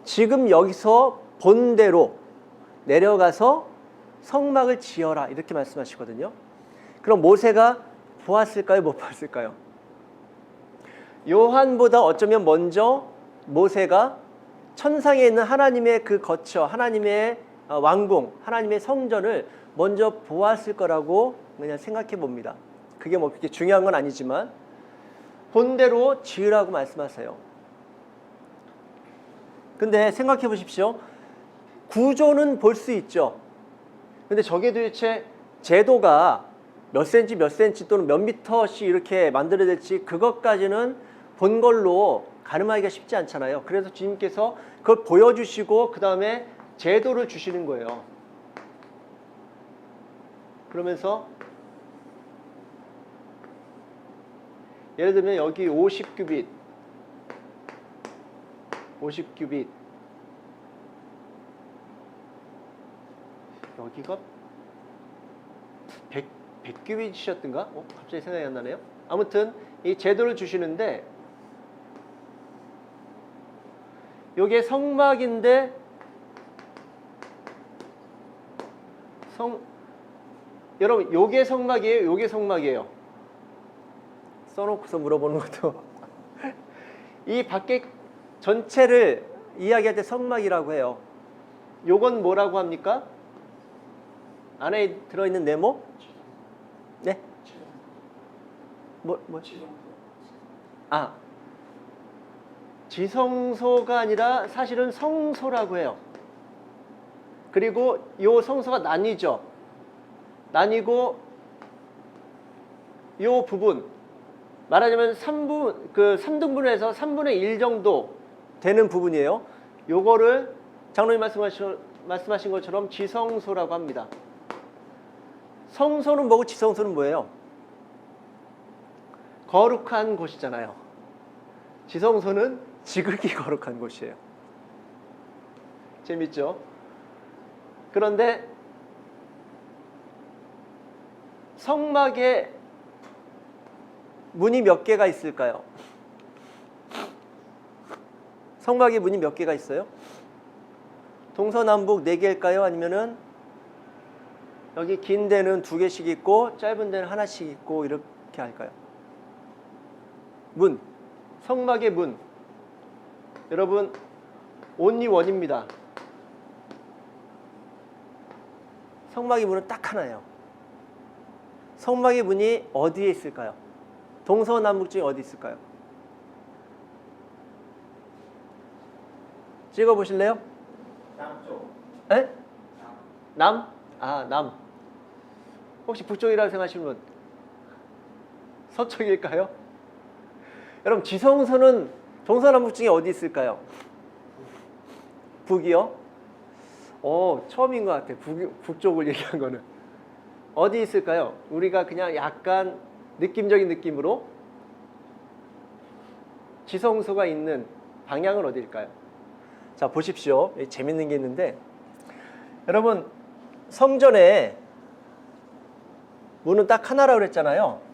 지금 여기서 본대로 내려가서 성막을 지어라, 이렇게 말씀하시거든요. 그럼 모세가 보았을까요? 못 봤을까요? 요한보다 어쩌면 먼저 모세가 천상에 있는 하나님의 그 거처, 하나님의 왕궁, 하나님의 성전을 먼저 보았을 거라고 그냥 생각해 봅니다. 그게 뭐 그렇게 중요한 건 아니지만 본대로 지으라고 말씀하세요. 근데 생각해 보십시오. 구조는 볼 수 있죠. 근데 저게 도대체 제도가 몇 센치 몇 센치 또는 몇 미터씩 이렇게 만들어야 될지 그것까지는 본 걸로 가늠하기가 쉽지 않잖아요. 그래서 주님께서 그걸 보여주시고 그 다음에 제도를 주시는 거예요. 그러면서 예를 들면 여기 50규빗 여기가 100규빗이셨던가? 갑자기 생각이 안 나네요. 아무튼 이 제도를 주시는데 요게 성막인데 여러분 요게 성막이에요? 요게 성막이에요? 써놓고서 물어보는 것도 이 밖에 전체를 이야기할 때 성막이라고 해요. 요건 뭐라고 합니까? 안에 들어있는 네모? 네? 뭐? 지성소가 아니라 사실은 성소라고 해요. 그리고 요 성소가 나뉘죠. 나뉘고 요 부분 말하자면 3등분해서 3분의 1 정도 되는 부분이에요. 요거를 장로님 말씀하신 것처럼 지성소라고 합니다. 성소는 뭐고 지성소는 뭐예요? 거룩한 곳이잖아요. 지성소는 지극히 거룩한 곳이에요. 재밌죠? 그런데 성막에 문이 몇 개가 있을까요? 성막에 문이 몇 개가 있어요? 동서남북 4개일까요? 아니면은 여기 긴 데는 2개씩 있고 짧은 데는 하나씩 있고 이렇게 할까요? 문, 성막의 문. 여러분, only one입니다. 성막의 문은 딱 하나예요. 성막의 문이 어디에 있을까요? 동서남북 중에 어디 있을까요? 찍어보실래요? 남쪽. 에? 남? 아, 남. 혹시 북쪽이라고 생각하시는 분? 서쪽일까요? 여러분, 지성소는 동서남북 중에 어디 있을까요? 북이요? 처음인 것 같아요. 북쪽을 얘기한 거는. 어디 있을까요? 우리가 그냥 약간 느낌적인 느낌으로 지성소가 있는 방향은 어디일까요? 자, 보십시오. 재밌는 게 있는데, 여러분, 성전에 문은 딱 하나라고 그랬잖아요.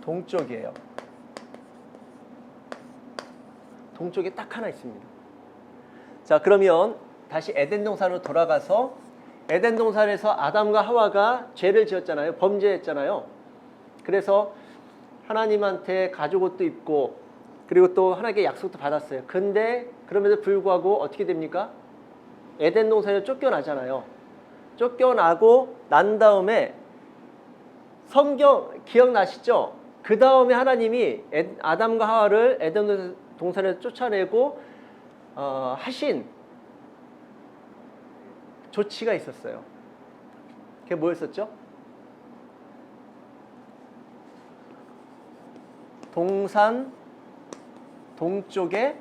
동쪽이에요. 동쪽에 딱 하나 있습니다. 자, 그러면 다시 에덴 동산으로 돌아가서 에덴 동산에서 아담과 하와가 죄를 지었잖아요. 범죄했잖아요. 그래서 하나님한테 가죽 옷도 입고 그리고 또 하나님께 약속도 받았어요. 근데 그럼에도 불구하고 어떻게 됩니까? 에덴 동산에 쫓겨나잖아요. 쫓겨나고 난 다음에 성경 기억나시죠? 그 다음에 하나님이 아담과 하와를 에덴 동산에서 쫓아내고 하신 조치가 있었어요. 그게 뭐였었죠? 동산 동쪽에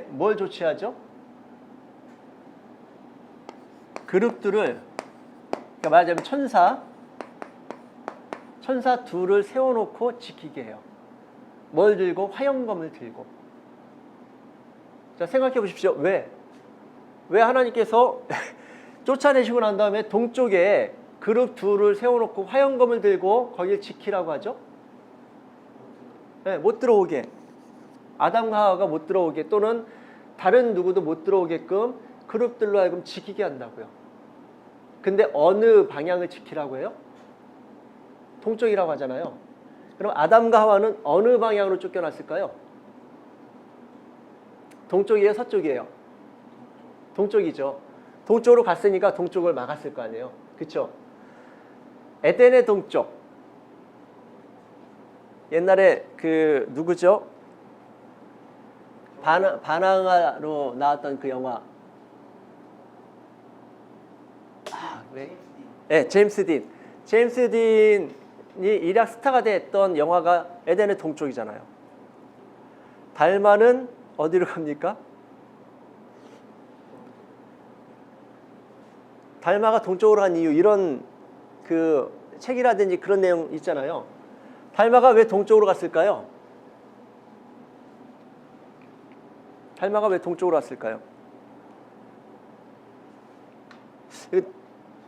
뭘 조치하죠? 그룹들을, 그러니까 말하자면 천사 둘을 세워놓고 지키게 해요. 뭘 들고? 화영검을 들고. 자, 생각해 보십시오. 왜 하나님께서 쫓아내시고 난 다음에 동쪽에 그룹 둘을 세워놓고 화영검을 들고 거기를 지키라고 하죠? 네, 못 들어오게. 아담과 하와가 못 들어오게, 또는 다른 누구도 못 들어오게끔 그룹들로 하여금 지키게 한다고요. 근데 어느 방향을 지키라고 해요? 동쪽이라고 하잖아요. 그럼 아담과 하와는 어느 방향으로 쫓겨났을까요? 동쪽이에요? 서쪽이에요? 동쪽이죠. 동쪽으로 갔으니까 동쪽을 막았을 거 아니에요. 그렇죠? 에덴의 동쪽. 옛날에 그 누구죠? 바나나로 나왔던 그 영화. 왜? 네, 제임스 딘. 제임스 딘이 일약 스타가 됐던 영화가 에덴의 동쪽이잖아요. 달마는 어디로 갑니까? 달마가 동쪽으로 간 이유, 이런 그 책이라든지 그런 내용 있잖아요. 달마가 왜 동쪽으로 갔을까요? 달마가 왜 동쪽으로 갔을까요?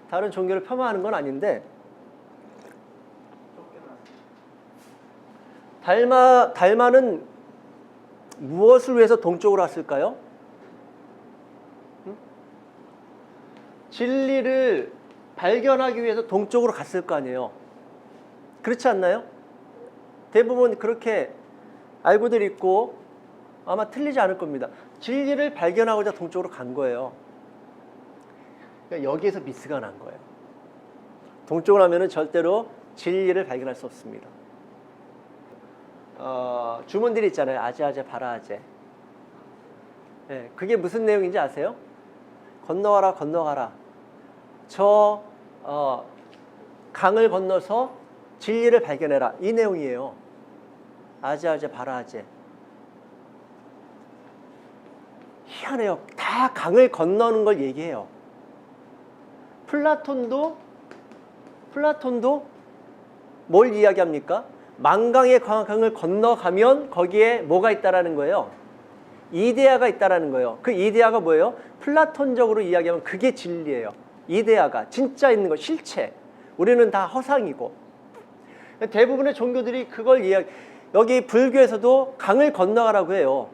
다른 종교를 폄하하는 건 아닌데, 달마는 무엇을 위해서 동쪽으로 왔을까요? 진리를 발견하기 위해서 동쪽으로 갔을 거 아니에요. 그렇지 않나요? 대부분 그렇게 알고들 있고 아마 틀리지 않을 겁니다. 진리를 발견하고자 동쪽으로 간 거예요. 그러니까 여기에서 미스가 난 거예요. 동쪽으로 하면은 절대로 진리를 발견할 수 없습니다. 주문들이 있잖아요. 아재아재 바라아재. 네, 그게 무슨 내용인지 아세요? 건너가라 건너가라. 저 강을 건너서 진리를 발견해라. 이 내용이에요. 아재아재 바라아재. 희한해요. 다 강을 건너는 걸 얘기해요. 플라톤도 뭘 이야기합니까? 만강의 강을 건너가면 거기에 뭐가 있다라는 거예요? 이데아가 있다라는 거예요. 그 이데아가 뭐예요? 플라톤적으로 이야기하면 그게 진리예요. 이데아가 진짜 있는 거, 실체. 우리는 다 허상이고. 대부분의 종교들이 그걸 여기 불교에서도 강을 건너가라고 해요.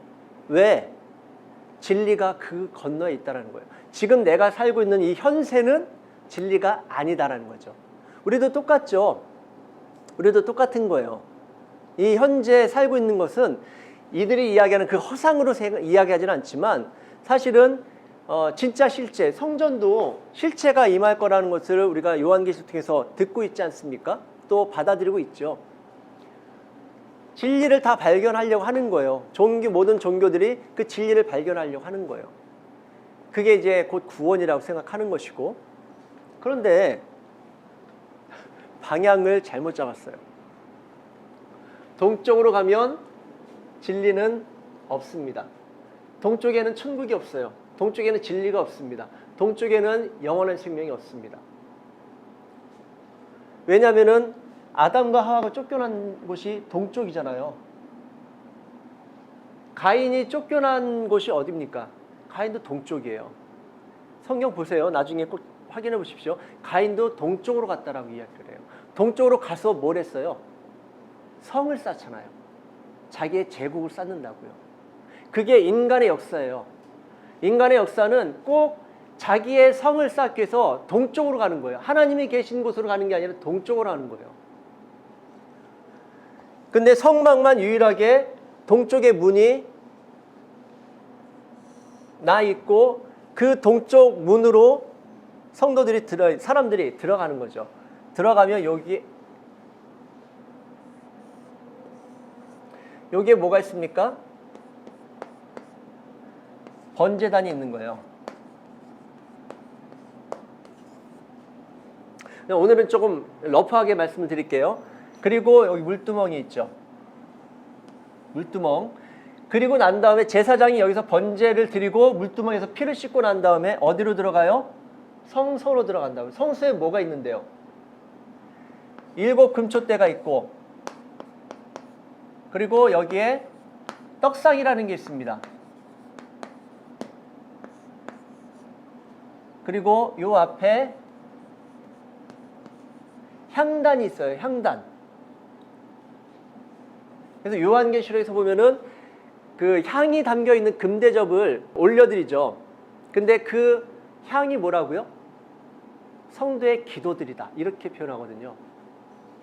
왜? 진리가 그 건너에 있다라는 거예요. 지금 내가 살고 있는 이 현세는 진리가 아니다라는 거죠. 우리도 똑같죠. 우리도 똑같은 거예요. 이 현재 살고 있는 것은 이들이 이야기하는 그 허상으로 이야기하지는 않지만 사실은 진짜 실체, 성전도 실체가 임할 거라는 것을 우리가 요한계시록 통해서 듣고 있지 않습니까? 또 받아들이고 있죠. 진리를 다 발견하려고 하는 거예요. 모든 종교들이 그 진리를 발견하려고 하는 거예요. 그게 이제 곧 구원이라고 생각하는 것이고, 그런데 방향을 잘못 잡았어요. 동쪽으로 가면 진리는 없습니다. 동쪽에는 천국이 없어요. 동쪽에는 진리가 없습니다. 동쪽에는 영원한 생명이 없습니다. 왜냐하면은 아담과 하와가 쫓겨난 곳이 동쪽이잖아요. 가인이 쫓겨난 곳이 어디입니까? 가인도 동쪽이에요. 성경 보세요. 나중에 꼭 확인해 보십시오. 가인도 동쪽으로 갔다라고 이야기를 해요. 동쪽으로 가서 뭘 했어요? 성을 쌓잖아요. 자기의 제국을 쌓는다고요. 그게 인간의 역사예요. 인간의 역사는 꼭 자기의 성을 쌓기 위해서 동쪽으로 가는 거예요. 하나님이 계신 곳으로 가는 게 아니라 동쪽으로 가는 거예요. 근데 성막만 유일하게 동쪽의 문이 나 있고 그 동쪽 문으로 사람들이 들어가는 거죠. 들어가면 여기에 뭐가 있습니까? 번제단이 있는 거예요. 오늘은 조금 러프하게 말씀을 드릴게요. 그리고 여기 물두멍이 있죠. 물두멍. 그리고 난 다음에 제사장이 여기서 번제를 드리고 물두멍에서 피를 씻고 난 다음에 어디로 들어가요? 성소로 들어간다고요. 성소에 뭐가 있는데요? 7 금초대가 있고, 그리고 여기에 떡상이라는 게 있습니다. 그리고 요 앞에 향단이 있어요. 향단. 그래서 요한계시록에서 보면은 그 향이 담겨 있는 금대접을 올려드리죠. 근데 그 향이 뭐라고요? 성도의 기도들이다. 이렇게 표현하거든요.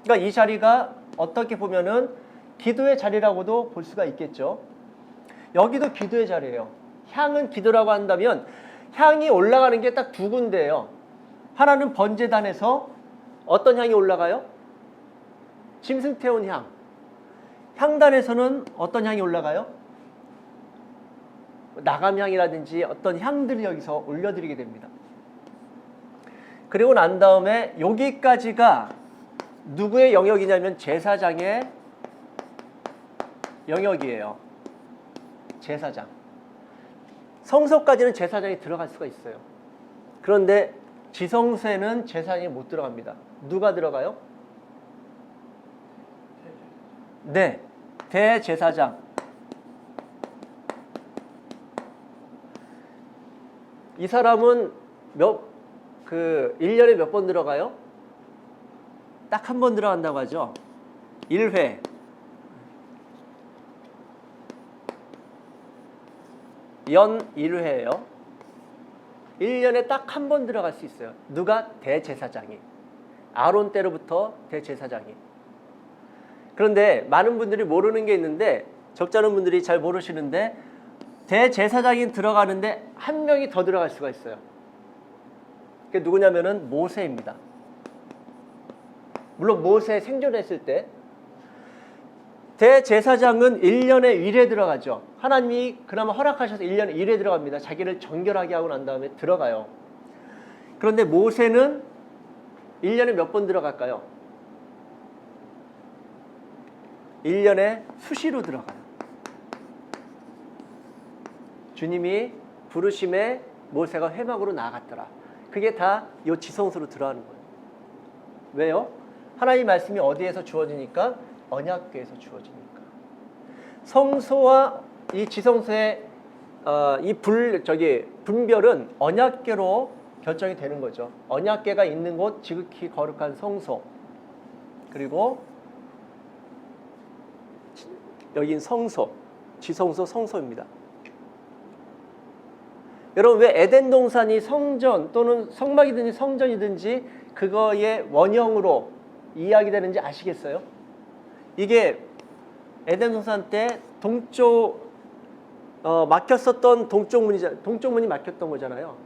그러니까 이 자리가 어떻게 보면은 기도의 자리라고도 볼 수가 있겠죠. 여기도 기도의 자리예요. 향은 기도라고 한다면 향이 올라가는 게 딱 두 군데예요. 하나는 번제단에서 어떤 향이 올라가요? 짐승 태운 향. 향단에서는 어떤 향이 올라가요? 나감향이라든지 어떤 향들을 여기서 올려드리게 됩니다. 그리고 난 다음에 여기까지가 누구의 영역이냐면 제사장의 영역이에요. 제사장. 성소까지는 제사장이 들어갈 수가 있어요. 그런데 지성소에는 제사장이 못 들어갑니다. 누가 들어가요? 네, 대제사장. 이 사람은 1년에 몇 번 들어가요? 딱 한 번 들어간다고 하죠. 1회. 연 1회예요. 1년에 딱 한 번 들어갈 수 있어요. 누가? 대제사장이. 아론 때로부터 대제사장이. 그런데 많은 분들이 모르는 게 있는데, 적잖은 분들이 잘 모르시는데, 대제사장이 들어가는데 한 명이 더 들어갈 수가 있어요. 그게 누구냐면은 모세입니다. 물론 모세 생존했을 때. 대제사장은 1년에 1회 들어가죠. 하나님이 그나마 허락하셔서 1년에 1회 들어갑니다. 자기를 정결하게 하고 난 다음에 들어가요. 그런데 모세는 1년에 몇 번 들어갈까요? 1년에 수시로 들어가요. 주님이 부르심에 모세가 회막으로 나아갔더라. 그게 다 이 지성소로 들어가는 거예요. 왜요? 하나님 말씀이 어디에서 주어지니까? 언약궤에서 주어지니까. 성소와 이 지성소의 이 분별은 언약궤로 결정이 되는 거죠. 언약궤가 있는 곳, 지극히 거룩한 성소. 그리고 여긴 성소, 지성소 성소입니다. 여러분, 왜 에덴 동산이 성전 또는 성막이든지 성전이든지 그거의 원형으로 이야기되는지 아시겠어요? 이게 에덴 동산 때 동쪽 막혔었던 동쪽 문이 막혔던 거잖아요.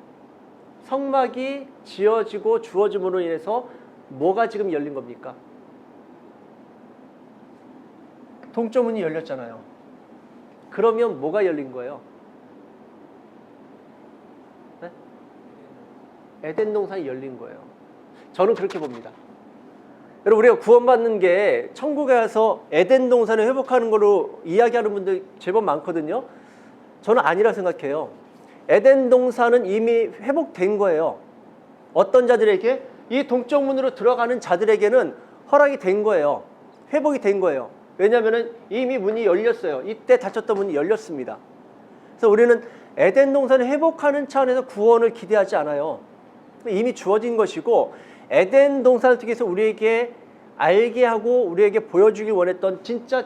성막이 지어지고 주어짐으로 인해서 뭐가 지금 열린 겁니까? 동쪽 문이 열렸잖아요. 그러면 뭐가 열린 거예요? 네? 에덴 동산이 열린 거예요. 저는 그렇게 봅니다. 여러분, 우리가 구원받는 게 천국에 가서 에덴 동산을 회복하는 걸로 이야기하는 분들 제법 많거든요. 저는 아니라 생각해요. 에덴 동산은 이미 회복된 거예요. 어떤 자들에게? 이 동쪽 문으로 들어가는 자들에게는 허락이 된 거예요. 회복이 된 거예요. 왜냐하면 이미 문이 열렸어요. 이때 닫혔던 문이 열렸습니다. 그래서 우리는 에덴 동산을 회복하는 차원에서 구원을 기대하지 않아요. 이미 주어진 것이고, 에덴 동산을 통해서 우리에게 알게 하고 우리에게 보여주길 원했던 진짜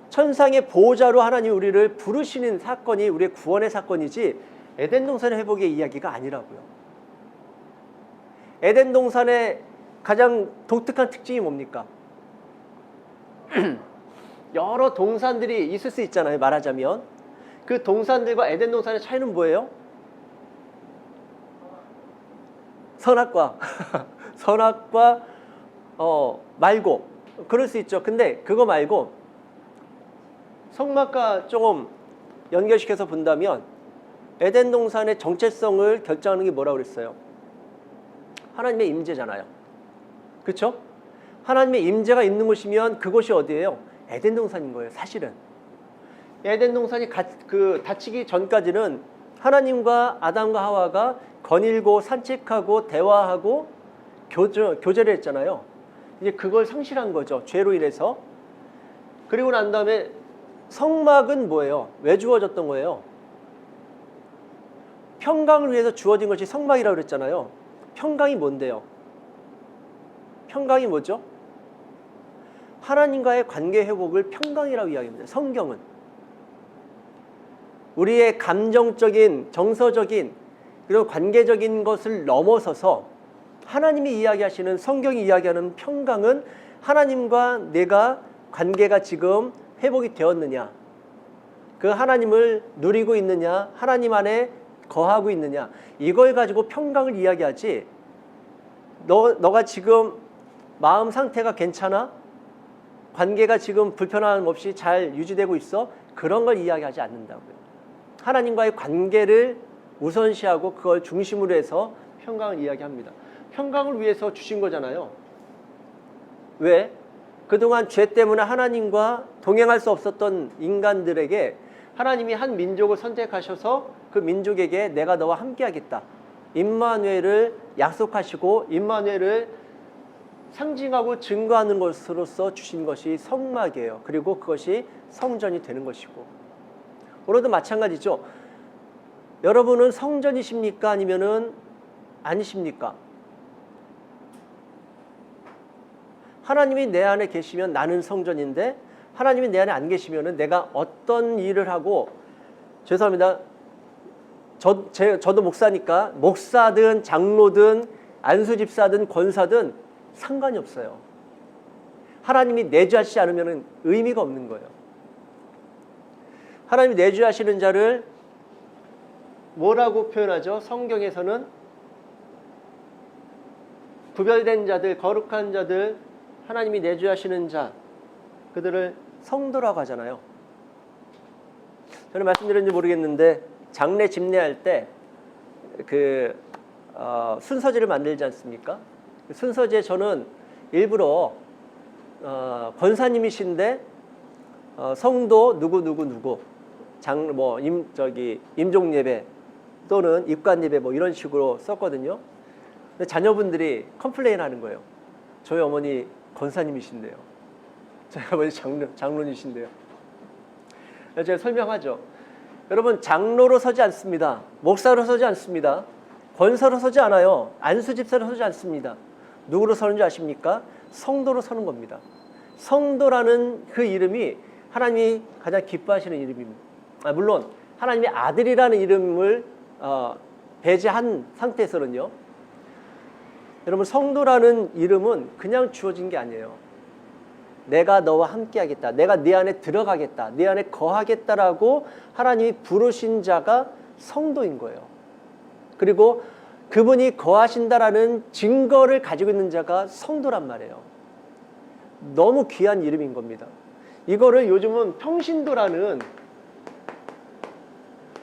천상의 보호자로 하나님 우리를 부르시는 사건이 우리의 구원의 사건이지, 에덴 동산의 회복의 이야기가 아니라고요. 에덴 동산의 가장 독특한 특징이 뭡니까? 여러 동산들이 있을 수 있잖아요. 말하자면 그 동산들과 에덴 동산의 차이는 뭐예요? 선악과 선악과 말고 그럴 수 있죠. 근데 그거 말고 성막과 조금 연결시켜서 본다면 에덴 동산의 정체성을 결정하는 게 뭐라고 그랬어요? 하나님의 임재잖아요. 그렇죠? 하나님의 임재가 있는 곳이면 그곳이 어디예요? 에덴 동산인 거예요. 사실은 에덴 동산이 닫히기 전까지는 하나님과 아담과 하와가 거닐고 산책하고 대화하고 교제를 했잖아요. 이제 그걸 상실한 거죠. 죄로 인해서. 그리고 난 다음에 성막은 뭐예요? 왜 주어졌던 거예요? 평강을 위해서 주어진 것이 성막이라고 그랬잖아요. 평강이 뭔데요? 평강이 뭐죠? 하나님과의 관계 회복을 평강이라고 이야기합니다. 성경은 우리의 감정적인, 정서적인 그리고 관계적인 것을 넘어서서 하나님이 이야기하시는, 성경이 이야기하는 평강은 하나님과 내가 관계가 지금 회복이 되었느냐, 그 하나님을 누리고 있느냐, 하나님 안에 거하고 있느냐, 이걸 가지고 평강을 이야기하지, 너가 지금 마음 상태가 괜찮아? 관계가 지금 불편함 없이 잘 유지되고 있어? 그런 걸 이야기하지 않는다고요. 하나님과의 관계를 우선시하고 그걸 중심으로 해서 평강을 이야기합니다. 평강을 위해서 주신 거잖아요. 왜? 그동안 죄 때문에 하나님과 동행할 수 없었던 인간들에게 하나님이 한 민족을 선택하셔서 그 민족에게 내가 너와 함께하겠다, 임마누엘을 약속하시고 임마누엘을 상징하고 증거하는 것으로서 주신 것이 성막이에요. 그리고 그것이 성전이 되는 것이고, 오늘도 마찬가지죠. 여러분은 성전이십니까? 아니면은 아니십니까? 하나님이 내 안에 계시면 나는 성전인데, 하나님이 내 안에 안 계시면은 내가 어떤 일을 하고, 죄송합니다. 저도 목사니까 목사든 장로든 안수집사든 권사든 상관이 없어요. 하나님이 내주하시지 않으면 의미가 없는 거예요. 하나님이 내주하시는 자를 뭐라고 표현하죠? 성경에서는 구별된 자들, 거룩한 자들, 하나님이 내주하시는 자, 그들을 성도라고 하잖아요. 저는 말씀드렸는지 모르겠는데 장례 집례할 때 그 순서지를 만들지 않습니까? 그 순서지에 저는 일부러 권사님이신데 성도 누구 임종 예배 또는 입관 예배 뭐 이런 식으로 썼거든요. 근데 자녀분들이 컴플레인하는 거예요. 저희 어머니 권사님이신데요. 저희 아버지 장로님이신데요. 제가 설명하죠. 여러분, 장로로 서지 않습니다. 목사로 서지 않습니다. 권사로 서지 않아요. 안수집사로 서지 않습니다. 누구로 서는 줄 아십니까? 성도로 서는 겁니다. 성도라는 그 이름이 하나님이 가장 기뻐하시는 이름입니다. 물론 하나님의 아들이라는 이름을 배제한 상태에서는요. 여러분, 성도라는 이름은 그냥 주어진 게 아니에요. 내가 너와 함께 하겠다. 내가 네 안에 들어가겠다. 네 안에 거하겠다라고 하나님이 부르신 자가 성도인 거예요. 그리고 그분이 거하신다라는 증거를 가지고 있는 자가 성도란 말이에요. 너무 귀한 이름인 겁니다. 이거를 요즘은 평신도라는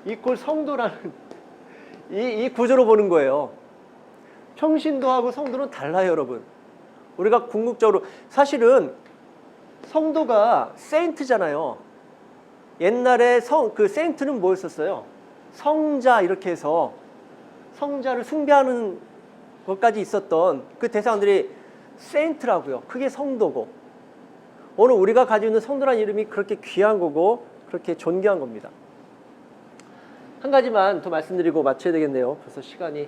이꼴 성도라는 이 구조로 보는 거예요. 평신도하고 성도는 달라요, 여러분. 우리가 궁극적으로 사실은 성도가 세인트잖아요. 옛날에 그 세인트는 뭐였었어요? 성자 이렇게 해서 성자를 숭배하는 것까지 있었던 그 대상들이 세인트라고요. 그게 성도고 오늘 우리가 가지고 있는 성도라는 이름이 그렇게 귀한 거고 그렇게 존귀한 겁니다. 한 가지만 더 말씀드리고 마쳐야 되겠네요. 벌써 시간이.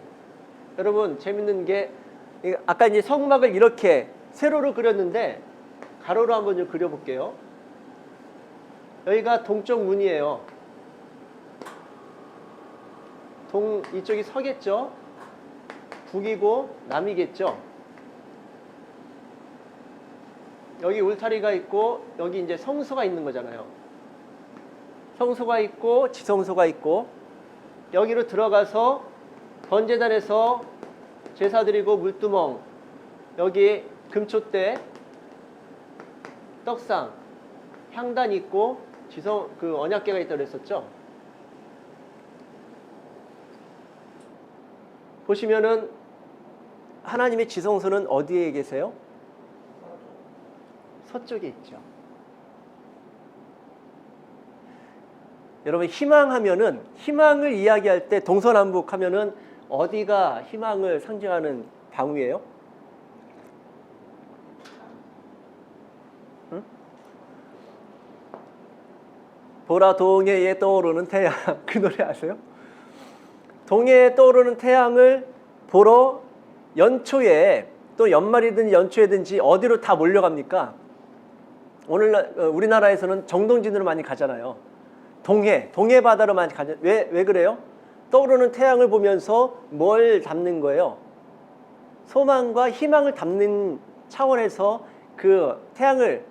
여러분, 재밌는 게 아까 이제 성막을 이렇게 세로로 그렸는데 가로로 한번 좀 그려볼게요. 여기가 동쪽 문이에요. 이쪽이 서겠죠? 북이고 남이겠죠? 여기 울타리가 있고 여기 이제 성소가 있는 거잖아요. 성소가 있고 지성소가 있고 여기로 들어가서 번제단에서 제사 드리고 물두멍, 여기 금촛대, 떡상, 향단 있고 그 언약궤가 있다고 그랬었죠. 보시면은 하나님의 지성소는 어디에 계세요? 서쪽에 있죠. 여러분, 희망하면은 희망을 이야기할 때 동서남북 하면은 어디가 희망을 상징하는 방위예요? 응? 보라 동해에 떠오르는 태양, 그 노래 아세요? 동해에 떠오르는 태양을 보러 연초에 또 연말이든 연초에든지 어디로 다 몰려갑니까? 오늘 우리나라에서는 정동진으로 많이 가잖아요. 동해 바다로 많이 가죠. 왜 그래요? 떠오르는 태양을 보면서 뭘 담는 거예요? 소망과 희망을 담는 차원에서 그 태양을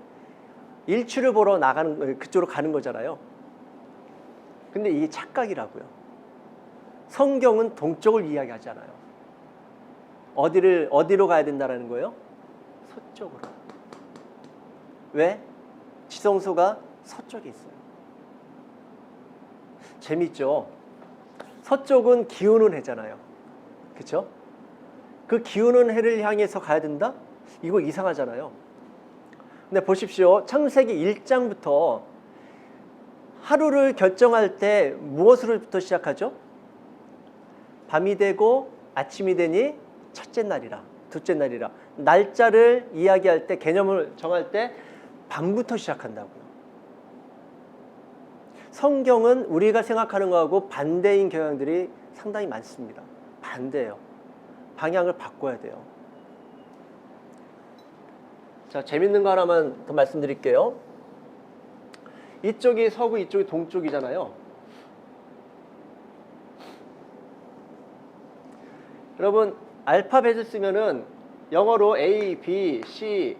일출을 보러 나가는, 그쪽으로 가는 거잖아요. 근데 이게 착각이라고요. 성경은 동쪽을 이야기하잖아요. 어디로 가야 된다라는 거예요? 서쪽으로. 왜? 지성소가 서쪽에 있어요. 재밌죠? 서쪽은 기우는 해잖아요. 그렇죠? 그 기우는 해를 향해서 가야 된다? 이거 이상하잖아요. 근데 보십시오. 창세기 1장부터 하루를 결정할 때 무엇으로부터 시작하죠? 밤이 되고 아침이 되니 첫째 날이라, 둘째 날이라. 날짜를 이야기할 때, 개념을 정할 때 밤부터 시작한다고요. 성경은 우리가 생각하는 거하고 반대인 경향들이 상당히 많습니다. 반대예요. 방향을 바꿔야 돼요. 자, 재밌는 거 하나만 더 말씀드릴게요. 이쪽이 서구, 이쪽이 동쪽이잖아요. 여러분, 알파벳을 쓰면은 영어로 A, B, C,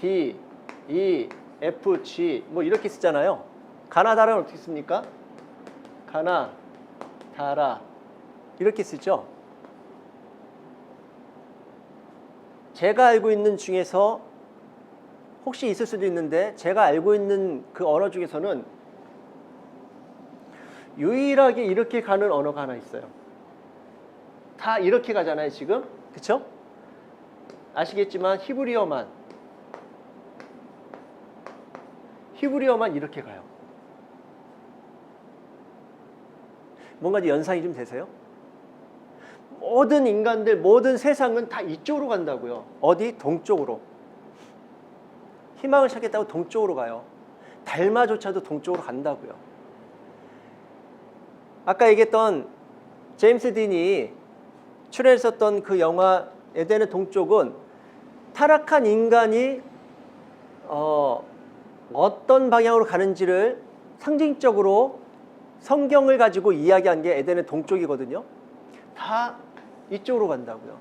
D, E, F, G 뭐 이렇게 쓰잖아요. 가나다라는 어떻게 씁니까? 가나, 다라 이렇게 쓰죠. 제가 알고 있는 중에서 혹시 있을 수도 있는데 제가 알고 있는 그 언어 중에서는 유일하게 이렇게 가는 언어가 하나 있어요. 다 이렇게 가잖아요, 지금. 그쵸? 아시겠지만 히브리어만 이렇게 가요. 뭔가 연상이 좀 되세요? 모든 인간들, 모든 세상은 다 이쪽으로 간다고요. 어디? 동쪽으로. 희망을 찾겠다고 동쪽으로 가요. 달마조차도 동쪽으로 간다고요. 아까 얘기했던 제임스 딘이 출연했었던 그 영화 에덴의 동쪽은 타락한 인간이 어떤 방향으로 가는지를 상징적으로 성경을 가지고 이야기한 게 에덴의 동쪽이거든요. 다 이쪽으로 간다고요.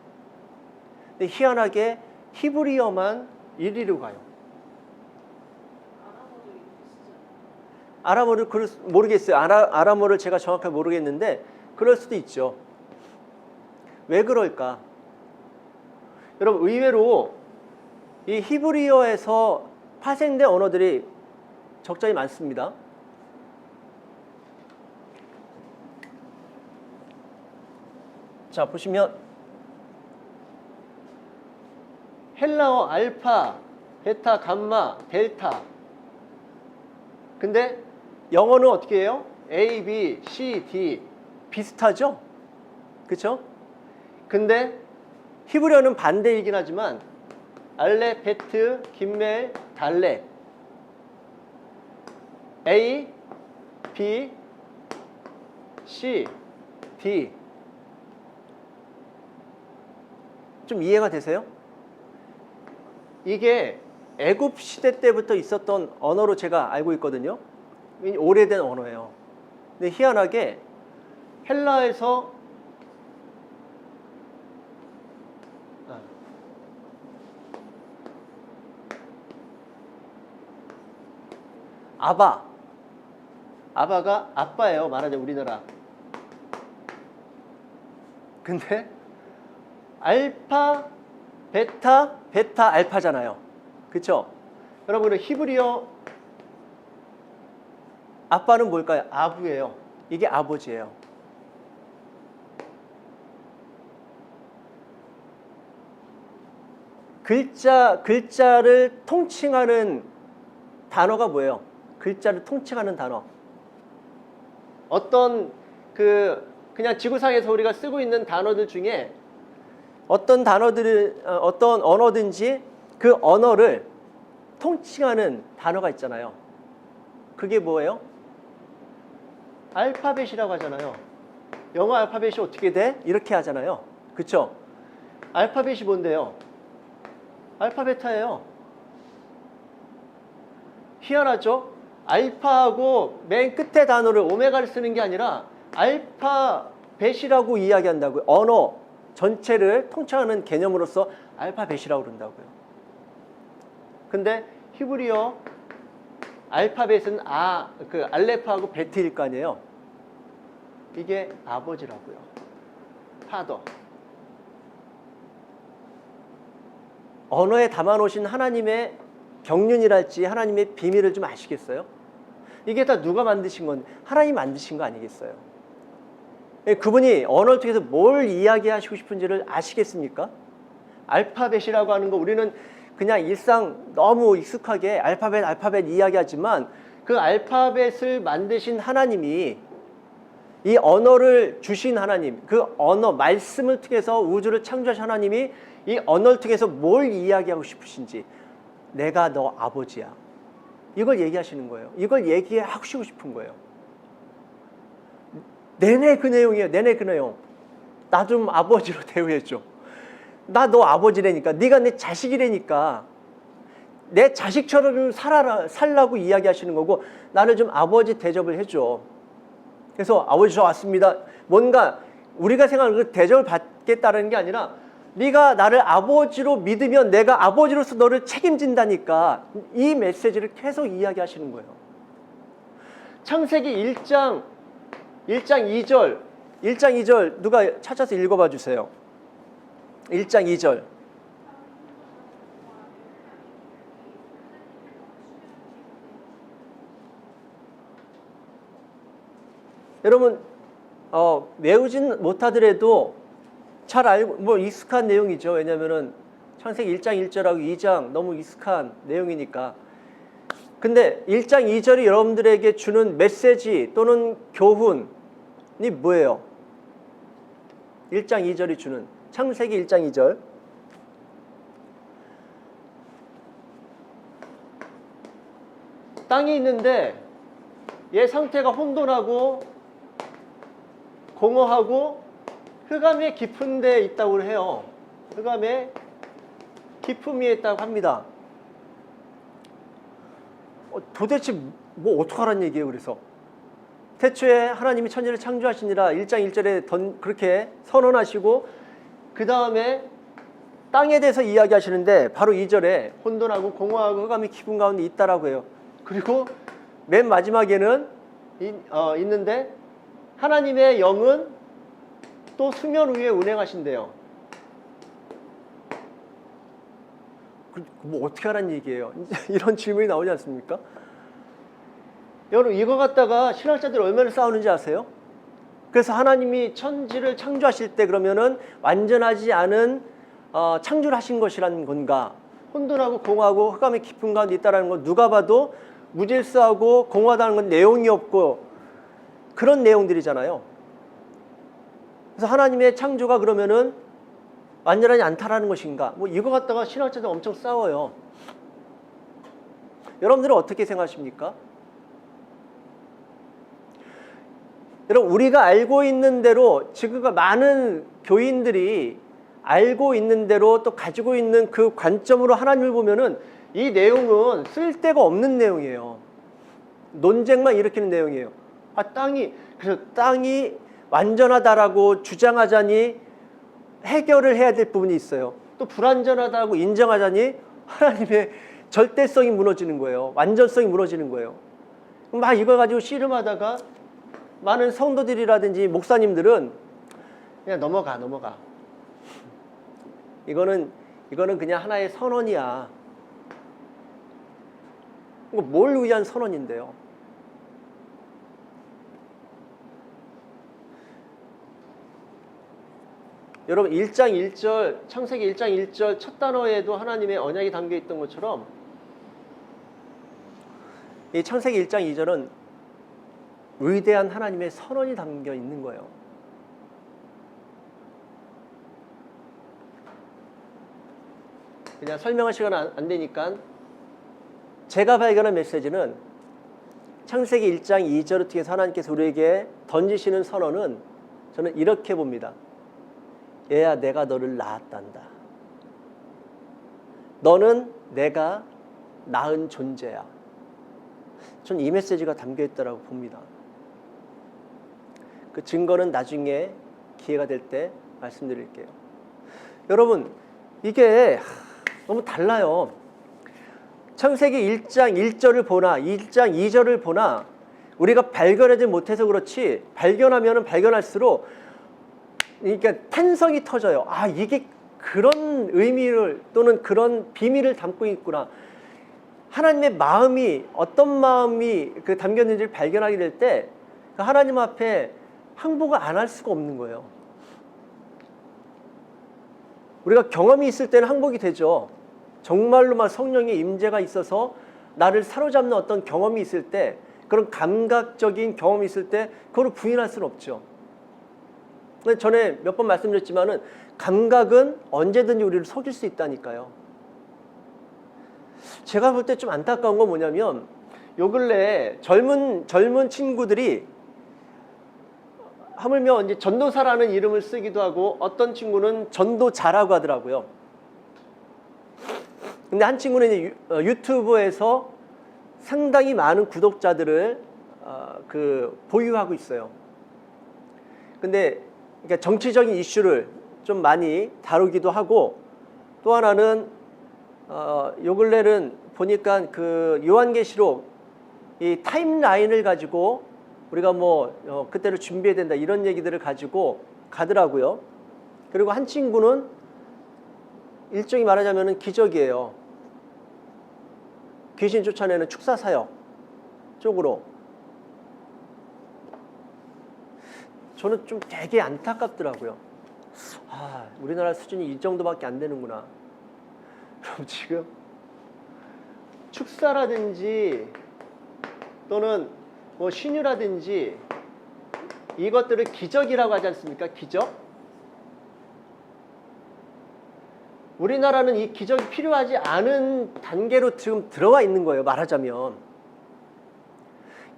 근데 희한하게 히브리어만 이리로 가요. 아람어를 모르겠어요. 아람어를 제가 정확하게 모르겠는데 그럴 수도 있죠. 왜 그럴까? 여러분, 의외로 이 히브리어에서 파생된 언어들이 적절히 많습니다. 자, 보시면 헬라어 알파, 베타, 감마, 델타. 근데 영어는 어떻게 해요? A, B, C, D 비슷하죠? 그쵸? 근데 히브리어는 반대이긴 하지만 알레, 베트, 김멜, 달레 A, B, C, D 좀 이해가 되세요? 이게 애굽 시대 때부터 있었던 언어로 제가 알고 있거든요. 오래된 언어예요. 근데 희한하게 헬라에서 아바가 아빠예요. 말하자면 우리나라. 근데 알파, 베타 알파잖아요. 그쵸? 여러분은 히브리어 아빠는 뭘까요? 아부예요. 이게 아버지예요. 글자를 통칭하는 단어가 뭐예요? 글자를 통칭하는 단어. 어떤 그냥 지구상에서 우리가 쓰고 있는 단어들 중에 어떤 언어든지 그 언어를 통칭하는 단어가 있잖아요. 그게 뭐예요? 알파벳이라고 하잖아요. 영어 알파벳이 어떻게 돼? 이렇게 하잖아요. 그쵸? 알파벳이 뭔데요? 알파베타예요. 희한하죠? 알파하고 맨 끝에 단어를 오메가를 쓰는 게 아니라 알파벳이라고 이야기한다고요. 언어 전체를 통칭하는 개념으로서 알파벳이라고 그런다고요. 근데 히브리어 알파벳은 알레파하고 베트일 거 아니에요. 이게 아버지라고요. 파더. 언어에 담아놓으신 하나님의 경륜이랄지 하나님의 비밀을 좀 아시겠어요? 이게 다 누가 만드신 건 하나님이 만드신 거 아니겠어요? 그분이 언어를 통해서 뭘 이야기하시고 싶은지를 아시겠습니까? 알파벳이라고 하는 거 우리는 그냥 일상 너무 익숙하게 알파벳 이야기하지만 그 알파벳을 만드신 하나님이 이 언어를 주신 하나님, 그 언어, 말씀을 통해서 우주를 창조하신 하나님이 이 언어를 통해서 뭘 이야기하고 싶으신지 내가 너 아버지야. 이걸 얘기하시는 거예요. 이걸 얘기하시고 싶은 거예요. 내내 그 내용이에요. 내내 그 내용. 나 좀 아버지로 대우해줘. 나 너 아버지라니까. 네가 내 자식이라니까. 내 자식처럼 살라고 이야기하시는 거고 나를 좀 아버지 대접을 해줘. 그래서 아버지 저 왔습니다. 뭔가 우리가 생각하는 그 대접을 받겠다는 게 아니라 네가 나를 아버지로 믿으면 내가 아버지로서 너를 책임진다니까. 이 메시지를 계속 이야기하시는 거예요. 창세기 1장 2절 누가 찾아서 읽어봐 주세요. 1장 2절. 여러분 외우진 못하더라도 잘 알고 뭐 익숙한 내용이죠. 왜냐면은 창세기 1장 1절하고 2장 너무 익숙한 내용이니까. 근데 1장 2절이 여러분들에게 주는 메시지 또는 교훈이 뭐예요? 1장 2절이 주는 창세기 1장 2절. 땅이 있는데 얘 상태가 혼돈하고 공허하고 흑암의 깊은 데에 있다고 해요. 흑암의 깊음 위에 있다고 합니다. 도대체 뭐 어떡하라는 얘기예요. 그래서 태초에 하나님이 천지를 창조하시니라 1장 1절에 그렇게 선언하시고 그 다음에 땅에 대해서 이야기하시는데 바로 2절에 혼돈하고 공허하고 흑암이 깊은 가운데 있다라고 해요. 그리고 맨 마지막에는 있는데 하나님의 영은 또 수면 위에 운행하신대요. 뭐 어떻게 하라는 얘기예요? 이런 질문이 나오지 않습니까? 여러분 이거 갖다가 신학자들 얼마나 싸우는지 아세요? 그래서 하나님이 천지를 창조하실 때 그러면은 완전하지 않은 창조를 하신 것이라는 건가? 혼돈하고 공허하고 흑암의 깊은 가운데 있다라는 건 누가 봐도 무질서하고 공허하다는 건 내용이 없고 그런 내용들이잖아요. 그래서 하나님의 창조가 그러면은 완전하지 않다라는 것인가? 뭐 이거 갖다가 신학자들 엄청 싸워요. 여러분들은 어떻게 생각하십니까? 여러분 우리가 알고 있는 대로 지금 많은 교인들이 알고 있는 대로 또 가지고 있는 그 관점으로 하나님을 보면은 이 내용은 쓸데가 없는 내용이에요. 논쟁만 일으키는 내용이에요. 그래서 땅이 완전하다라고 주장하자니 해결을 해야 될 부분이 있어요. 또 불완전하다고 인정하자니 하나님의 절대성이 무너지는 거예요. 완전성이 무너지는 거예요. 막 이거 가지고 씨름하다가 많은 성도들이라든지 목사님들은 그냥 넘어가. 이거는 그냥 하나의 선언이야. 이거 뭘 위한 선언인데요? 여러분 1장 1절 창세기 1장 1절 첫 단어에도 하나님의 언약이 담겨 있던 것처럼 이 창세기 1장 2절은 위대한 하나님의 선언이 담겨 있는 거예요. 그냥 설명할 시간 안 되니까 제가 발견한 메시지는 창세기 1장 2절을 통해서 하나님께서 우리에게 던지시는 선언은 저는 이렇게 봅니다. 얘야 내가 너를 낳았단다. 너는 내가 낳은 존재야. 전 이 메시지가 담겨 있다고 봅니다. 그 증거는 나중에 기회가 될 때 말씀드릴게요. 여러분 이게 너무 달라요. 창세기 1장 1절을 보나 1장 2절을 보나 우리가 발견하지 못해서 그렇지 발견하면 발견할수록 그러니까 탄성이 터져요. 아 이게 그런 의미를 또는 그런 비밀을 담고 있구나. 하나님의 마음이 어떤 마음이 그 담겼는지를 발견하게 될 때 하나님 앞에 항복을 안 할 수가 없는 거예요. 우리가 경험이 있을 때는 항복이 되죠. 정말로 막 성령의 임재가 있어서 나를 사로잡는 어떤 경험이 있을 때 그런 감각적인 경험이 있을 때 그걸 부인할 수는 없죠. 전에 몇 번 말씀드렸지만은 감각은 언제든지 우리를 속일 수 있다니까요. 제가 볼 때 좀 안타까운 건 뭐냐면 요 근래 젊은 친구들이 하물며 이제 전도사라는 이름을 쓰기도 하고 어떤 친구는 전도자라고 하더라고요. 근데 한 친구는 이제 유튜브에서 상당히 많은 구독자들을 보유하고 있어요. 근데 그러니까 정치적인 이슈를 좀 많이 다루기도 하고 또 하나는 요 근래는 보니까 그 요한계시록 이 타임라인을 가지고 우리가 뭐 그때를 준비해야 된다 이런 얘기들을 가지고 가더라고요. 그리고 한 친구는 일종의 말하자면 기적이에요. 귀신 쫓아내는 축사사역 쪽으로. 저는 좀 되게 안타깝더라고요. 아, 우리나라 수준이 이 정도밖에 안 되는구나. 그럼 지금 축사라든지 또는 뭐 신유라든지 이것들을 기적이라고 하지 않습니까? 기적? 우리나라는 이 기적이 필요하지 않은 단계로 지금 들어와 있는 거예요. 말하자면.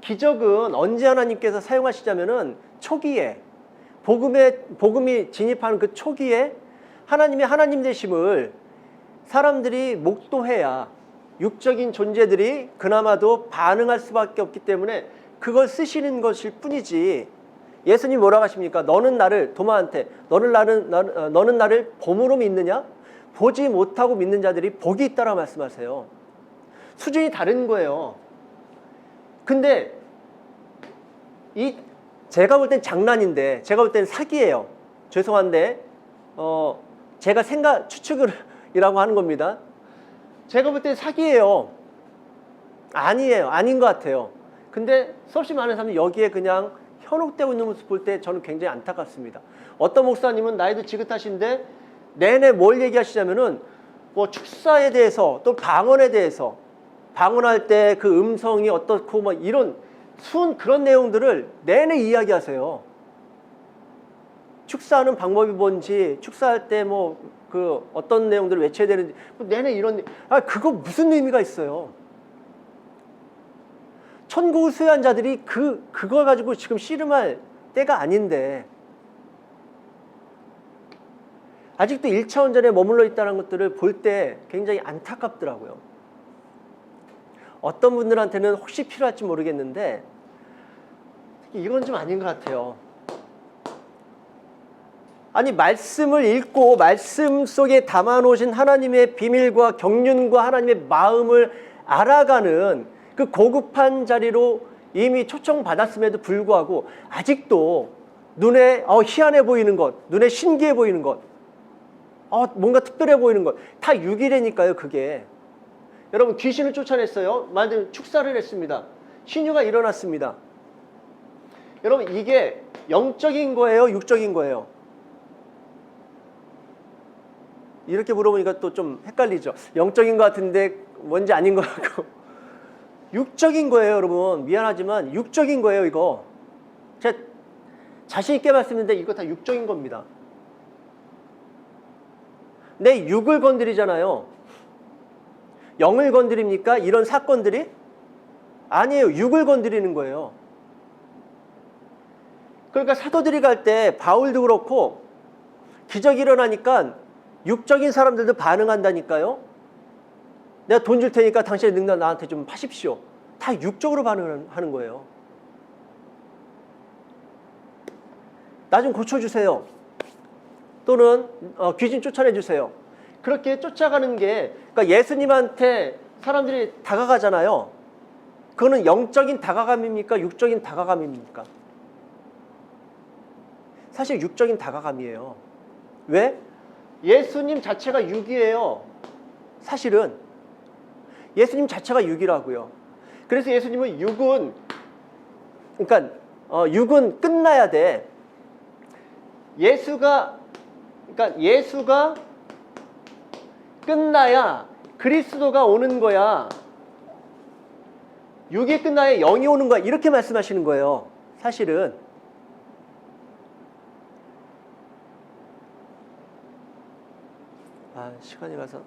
기적은 언제 하나님께서 사용하시자면은 초기에 복음이 진입하는 그 초기에 하나님의 하나님 되심을 사람들이 목도해야 육적인 존재들이 그나마도 반응할 수밖에 없기 때문에 그걸 쓰시는 것일 뿐이지. 예수님 뭐라고 하십니까? 너는 나를 도마한테 너는 나를 봄으로 믿느냐? 보지 못하고 믿는 자들이 복이 있다라고 말씀하세요. 수준이 다른 거예요. 근데 제가 볼 땐 장난인데, 제가 볼 땐 사기예요. 죄송한데 제가 추측이라고 하는 겁니다. 제가 볼 땐 사기예요. 아니에요. 아닌 것 같아요. 근데 수없이 많은 사람들이 여기에 그냥 현혹되고 있는 모습 볼 때 저는 굉장히 안타깝습니다. 어떤 목사님은 나이도 지긋하신데 내내 뭘 얘기하시냐면은 뭐 축사에 대해서 또 방언에 대해서 방언할 때 그 음성이 어떻고 뭐 이런 그런 내용들을 내내 이야기하세요. 축사하는 방법이 뭔지, 축사할 때 뭐 그 어떤 내용들을 외쳐야 되는지 내내 이런 그거 무슨 의미가 있어요? 천국을 수여한 자들이 그걸 가지고 지금 씨름할 때가 아닌데 아직도 1차원전에 머물러 있다는 것들을 볼 때 굉장히 안타깝더라고요. 어떤 분들한테는 혹시 필요할지 모르겠는데 이건 좀 아닌 것 같아요. 아니, 말씀을 읽고 말씀 속에 담아놓으신 하나님의 비밀과 경륜과 하나님의 마음을 알아가는 그 고급한 자리로 이미 초청받았음에도 불구하고 아직도 눈에 희한해 보이는 것, 눈에 신기해 보이는 것, 뭔가 특별해 보이는 것, 다 유기래니까요. 그게 여러분, 귀신을 쫓아냈어요. 만약 축사를 했습니다. 신유가 일어났습니다. 여러분, 이게 영적인 거예요, 육적인 거예요? 이렇게 물어보니까 또 좀 헷갈리죠. 영적인 것 같은데 뭔지 아닌 것 같고. 육적인 거예요, 여러분. 미안하지만 육적인 거예요, 이거. 제가 자신 있게 말씀드리는데 이거 다 육적인 겁니다. 내 육을 건드리잖아요. 영을 건드립니까? 이런 사건들이? 아니에요. 육을 건드리는 거예요. 그러니까 사도들이 갈 때 바울도 그렇고 기적이 일어나니까 육적인 사람들도 반응한다니까요. 내가 돈 줄 테니까 당신의 능력 나한테 좀 하십시오. 다 육적으로 반응하는 거예요. 나 좀 고쳐주세요. 또는 귀신 쫓아내주세요. 그렇게 쫓아가는 게, 그러니까 예수님한테 사람들이 다가가잖아요. 그거는 영적인 다가감입니까? 육적인 다가감입니까? 사실 육적인 다가감이에요. 왜? 예수님 자체가 육이에요. 사실은 예수님 자체가 육이라고요. 그래서 예수님은 육은 끝나야 돼. 예수가 끝나야 그리스도가 오는 거야. 육이 끝나야 영이 오는 거야. 이렇게 말씀하시는 거예요. 사실은. 시간이 가서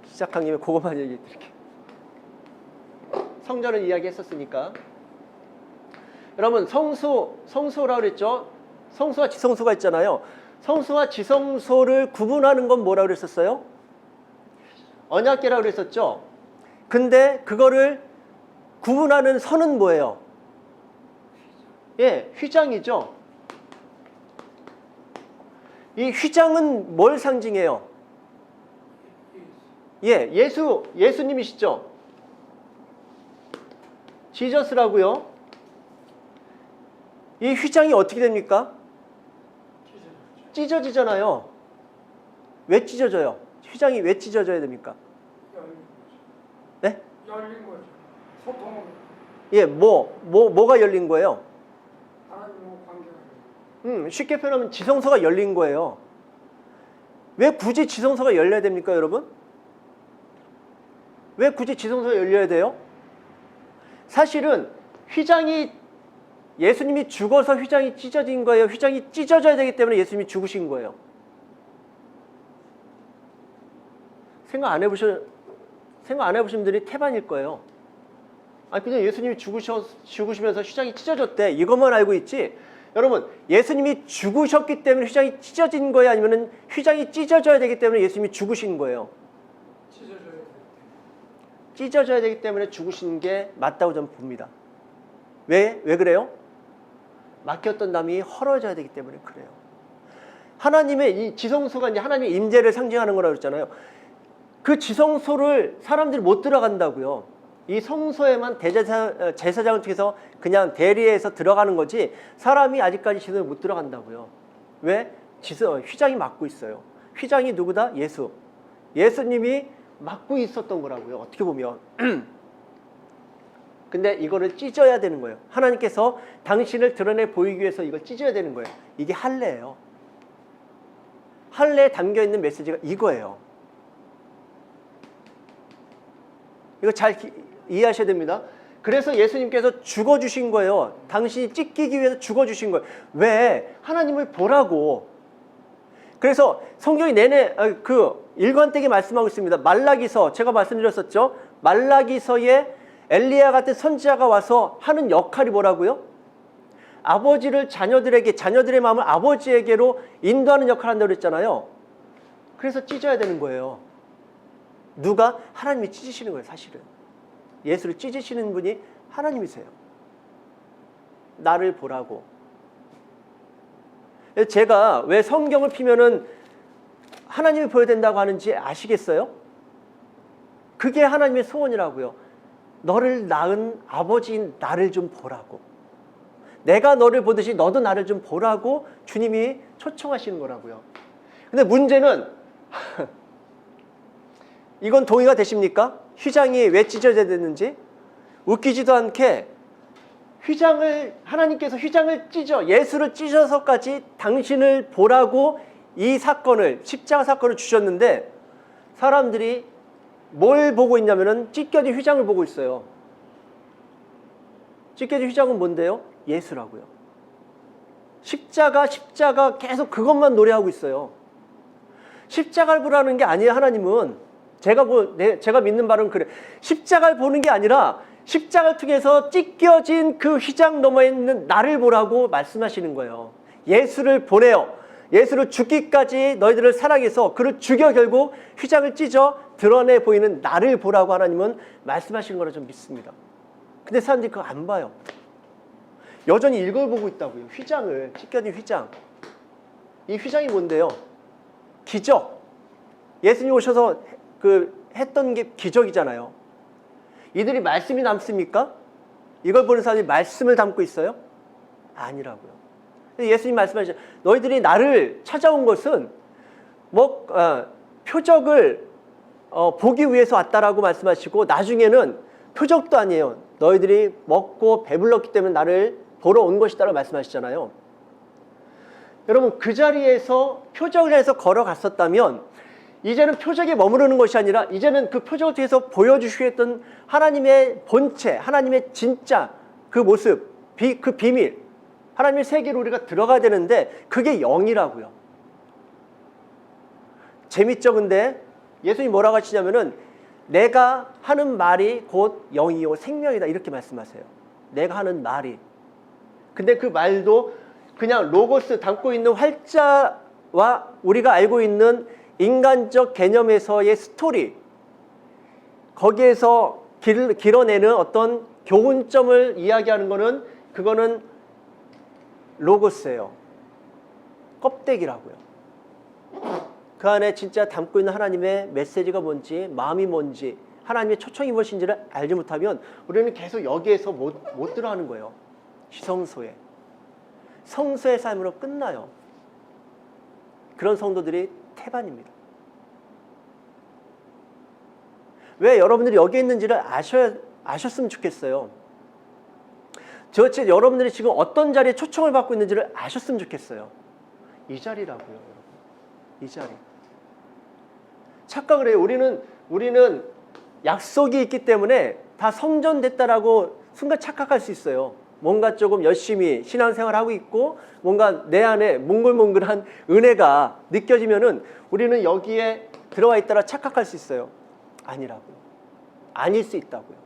시작한 김에 그것만 얘기해 드릴게요. 성전을 이야기했었으니까. 여러분, 성소라고 그랬죠? 성소와 지성소가 있잖아요. 성소와 지성소를 구분하는 건 뭐라고 그랬었어요? 언약궤라고 그랬었죠? 근데 그거를 구분하는 선은 뭐예요? 예, 휘장이죠. 이 휘장은 뭘 상징해요? 예, 예수님이시죠? 지저스라고요. 이 휘장이 어떻게 됩니까? 찢어지잖아요. 왜 찢어져요? 휘장이 왜 찢어져야 됩니까? 열린 거죠. 소통은 예, 뭐가 열린 거예요? 하나님과 관계가. 쉽게 표현하면 지성소가 열린 거예요. 왜 굳이 지성소가 열려야 됩니까, 여러분? 왜 굳이 지성소가 열려야 돼요? 사실은 휘장이 예수님이 죽어서 휘장이 찢어진 거예요. 휘장이 찢어져야 되기 때문에 예수님이 죽으신 거예요. 생각 안 해보신 분들이 태반일 거예요. 아니 그냥 예수님이 죽으시면서 휘장이 찢어졌대. 이것만 알고 있지. 여러분, 예수님이 죽으셨기 때문에 휘장이 찢어진 거예요? 아니면 휘장이 찢어져야 되기 때문에 예수님이 죽으신 거예요? 찢어져야 돼. 찢어져야 되기 때문에 죽으신 게 맞다고 저는 봅니다. 왜 그래요? 막혔던 담이 헐어져야 되기 때문에 그래요. 하나님의 이 지성소가 이제 하나님의 임재를 상징하는 거라고 그랬잖아요. 그 지성소를 사람들이 못 들어간다고요. 이 성소에만 제사장을 통해서 그냥 대리해서 들어가는 거지 사람이 아직까지 지성에 못 들어간다고요. 왜? 휘장이 막고 있어요. 휘장이 누구다? 예수님이 막고 있었던 거라고요. 어떻게 보면. 근데 이거를 찢어야 되는 거예요. 하나님께서 당신을 드러내 보이기 위해서 이걸 찢어야 되는 거예요. 이게 할례예요. 할례에 담겨있는 메시지가 이거예요. 이거 잘 이해하셔야 됩니다. 그래서 예수님께서 죽어주신 거예요. 당신이 찢기기 위해서 죽어주신 거예요. 왜? 하나님을 보라고. 그래서 성경이 내내 그 일관되게 말씀하고 있습니다. 말라기서 제가 말씀드렸었죠. 말라기서에 엘리야 같은 선지자가 와서 하는 역할이 뭐라고요? 아버지를 자녀들의 마음을 아버지에게로 인도하는 역할을 한다고 그랬잖아요. 그래서 찢어야 되는 거예요. 누가? 하나님이 찢으시는 거예요. 사실은 예수를 찢으시는 분이 하나님이세요. 나를 보라고. 제가 왜 성경을 피면은 하나님이 보여야 된다고 하는지 아시겠어요? 그게 하나님의 소원이라고요. 너를 낳은 아버지인 나를 좀 보라고. 내가 너를 보듯이 너도 나를 좀 보라고 주님이 초청하시는 거라고요. 근데 문제는 이건 동의가 되십니까? 휘장이 왜 찢어져야 되는지? 웃기지도 않게 하나님께서 휘장을 예수를 찢어서까지 당신을 보라고 이 사건을, 십자가 사건을 주셨는데 사람들이 뭘 보고 있냐면은 찢겨진 휘장을 보고 있어요. 찢겨진 휘장은 뭔데요? 예수라고요. 십자가 계속 그것만 노래하고 있어요. 십자가를 보라는 게 아니에요. 하나님은 제가 믿는 바는 그래. 십자가를 보는 게 아니라 십자가를 통해서 찢겨진 그 휘장 너머에 있는 나를 보라고 말씀하시는 거예요. 예수를 보내요. 예수를 죽기까지 너희들을 사랑해서 그를 죽여 결국 휘장을 찢어 드러내 보이는 나를 보라고 하나님은 말씀하시는 거라 좀 믿습니다. 근데 사람들이 그거 안 봐요. 여전히 이걸 보고 있다고요. 휘장을, 찢겨진 휘장. 이 휘장이 뭔데요? 기적. 예수님 오셔서 했던 게 기적이잖아요. 이들이 말씀이 남습니까? 이걸 보는 사람이 말씀을 담고 있어요? 아니라고요. 예수님 말씀하시죠. 너희들이 나를 찾아온 것은 표적을 보기 위해서 왔다라고 말씀하시고 나중에는 표적도 아니에요. 너희들이 먹고 배불렀기 때문에 나를 보러 온 것이다라고 말씀하시잖아요. 여러분 그 자리에서 표적을 해서 걸어갔었다면 이제는 표적에 머무르는 것이 아니라 이제는 그 표적을 통해서 보여주시겠던 하나님의 본체, 하나님의 진짜 그 모습, 그 비밀, 하나님의 세계로 우리가 들어가야 되는데 그게 영이라고요. 재밌죠? 근데 예수님이 뭐라고 하시냐면은 내가 하는 말이 곧 영이요 생명이다 이렇게 말씀하세요. 내가 하는 말이. 근데 그 말도 그냥 로고스 담고 있는 활자와 우리가 알고 있는 인간적 개념에서의 스토리 거기에서 길어내는 어떤 교훈점을 이야기하는 거는 그거는 로고스예요. 껍데기라고요. 그 안에 진짜 담고 있는 하나님의 메시지가 뭔지 마음이 뭔지 하나님의 초청이 무엇인지를 알지 못하면 우리는 계속 여기에서 못 들어가는 거예요. 지성소에. 성소의 삶으로 끝나요. 그런 성도들이 태반입니다. 왜 여러분들이 여기 있는지를 아셨으면 좋겠어요. 여러분들이 지금 어떤 자리에 초청을 받고 있는지를 아셨으면 좋겠어요. 이 자리라고요, 여러분. 이 자리. 착각을 해요. 우리는 약속이 있기 때문에 다 성전됐다라고 순간 착각할 수 있어요. 뭔가 조금 열심히 신앙생활을 하고 있고 뭔가 내 안에 몽글몽글한 은혜가 느껴지면은 우리는 여기에 들어와 있다라 착각할 수 있어요. 아니라고요. 아닐 수 있다고요.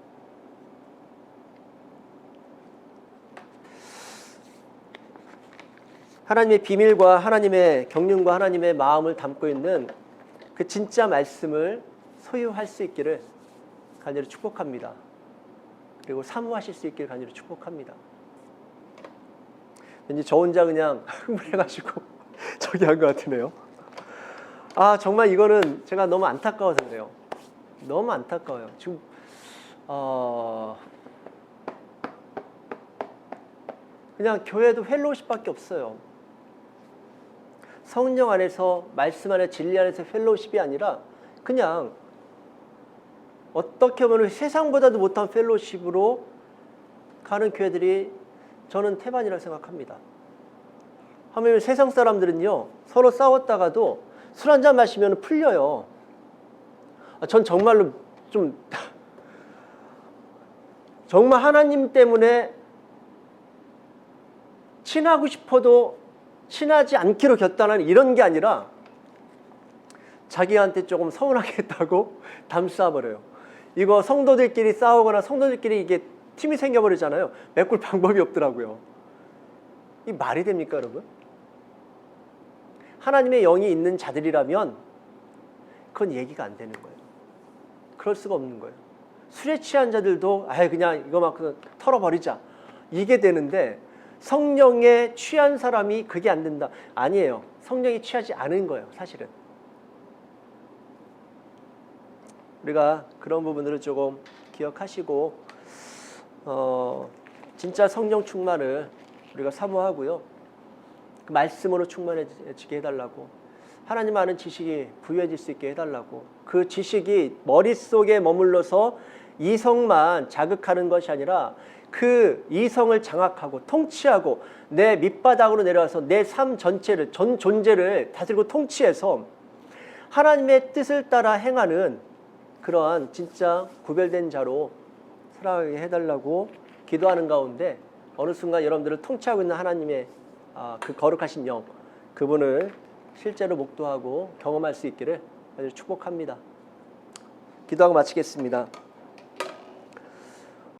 하나님의 비밀과 하나님의 경륜과 하나님의 마음을 담고 있는 그 진짜 말씀을 소유할 수 있기를 간절히 축복합니다. 그리고 사모하실 수 있기를 간절히 축복합니다. 왠지 저 혼자 그냥 흥분해가지고 저기 한 것 같으네요. 아, 정말 이거는 제가 너무 안타까워서 그래요. 너무 안타까워요. 지금 그냥 교회도 펠로우십밖에 없어요. 성령 안에서, 말씀 안에, 진리 안에서 펠로우십이 아니라 그냥 어떻게 보면 세상보다도 못한 펠로우십으로 가는 교회들이 저는 태반이라고 생각합니다. 하물며 세상 사람들은요, 서로 싸웠다가도 술 한잔 마시면 풀려요. 전 정말로 좀 정말 하나님 때문에 친하고 싶어도 친하지 않기로 결단하는 이런 게 아니라 자기한테 조금 서운하게 했다고 담쌓아버려요. 이거 성도들끼리 싸우거나 성도들끼리 이게 팀이 생겨버리잖아요. 메꿀 방법이 없더라고요. 이 말이 됩니까, 여러분? 하나님의 영이 있는 자들이라면 그건 얘기가 안 되는 거예요. 그럴 수가 없는 거예요. 술에 취한 자들도 그냥 이거 막 털어버리자 이게 되는데 성령에 취한 사람이 그게 안 된다. 아니에요. 성령이 취하지 않은 거예요, 사실은. 우리가 그런 부분들을 조금 기억하시고 진짜 성령 충만을 우리가 사모하고요. 그 말씀으로 충만해지게 해달라고, 하나님 아는 지식이 부여해질 수 있게 해달라고, 그 지식이 머릿속에 머물러서 이성만 자극하는 것이 아니라 그 이성을 장악하고 통치하고 내 밑바닥으로 내려와서 내 삶 전체를, 전 존재를 다스리고 통치해서 하나님의 뜻을 따라 행하는 그러한 진짜 구별된 자로 살아가게 해달라고 기도하는 가운데 어느 순간 여러분들을 통치하고 있는 하나님의 그 거룩하신 영, 그분을 실제로 목도하고 경험할 수 있기를 아주 축복합니다. 기도하고 마치겠습니다.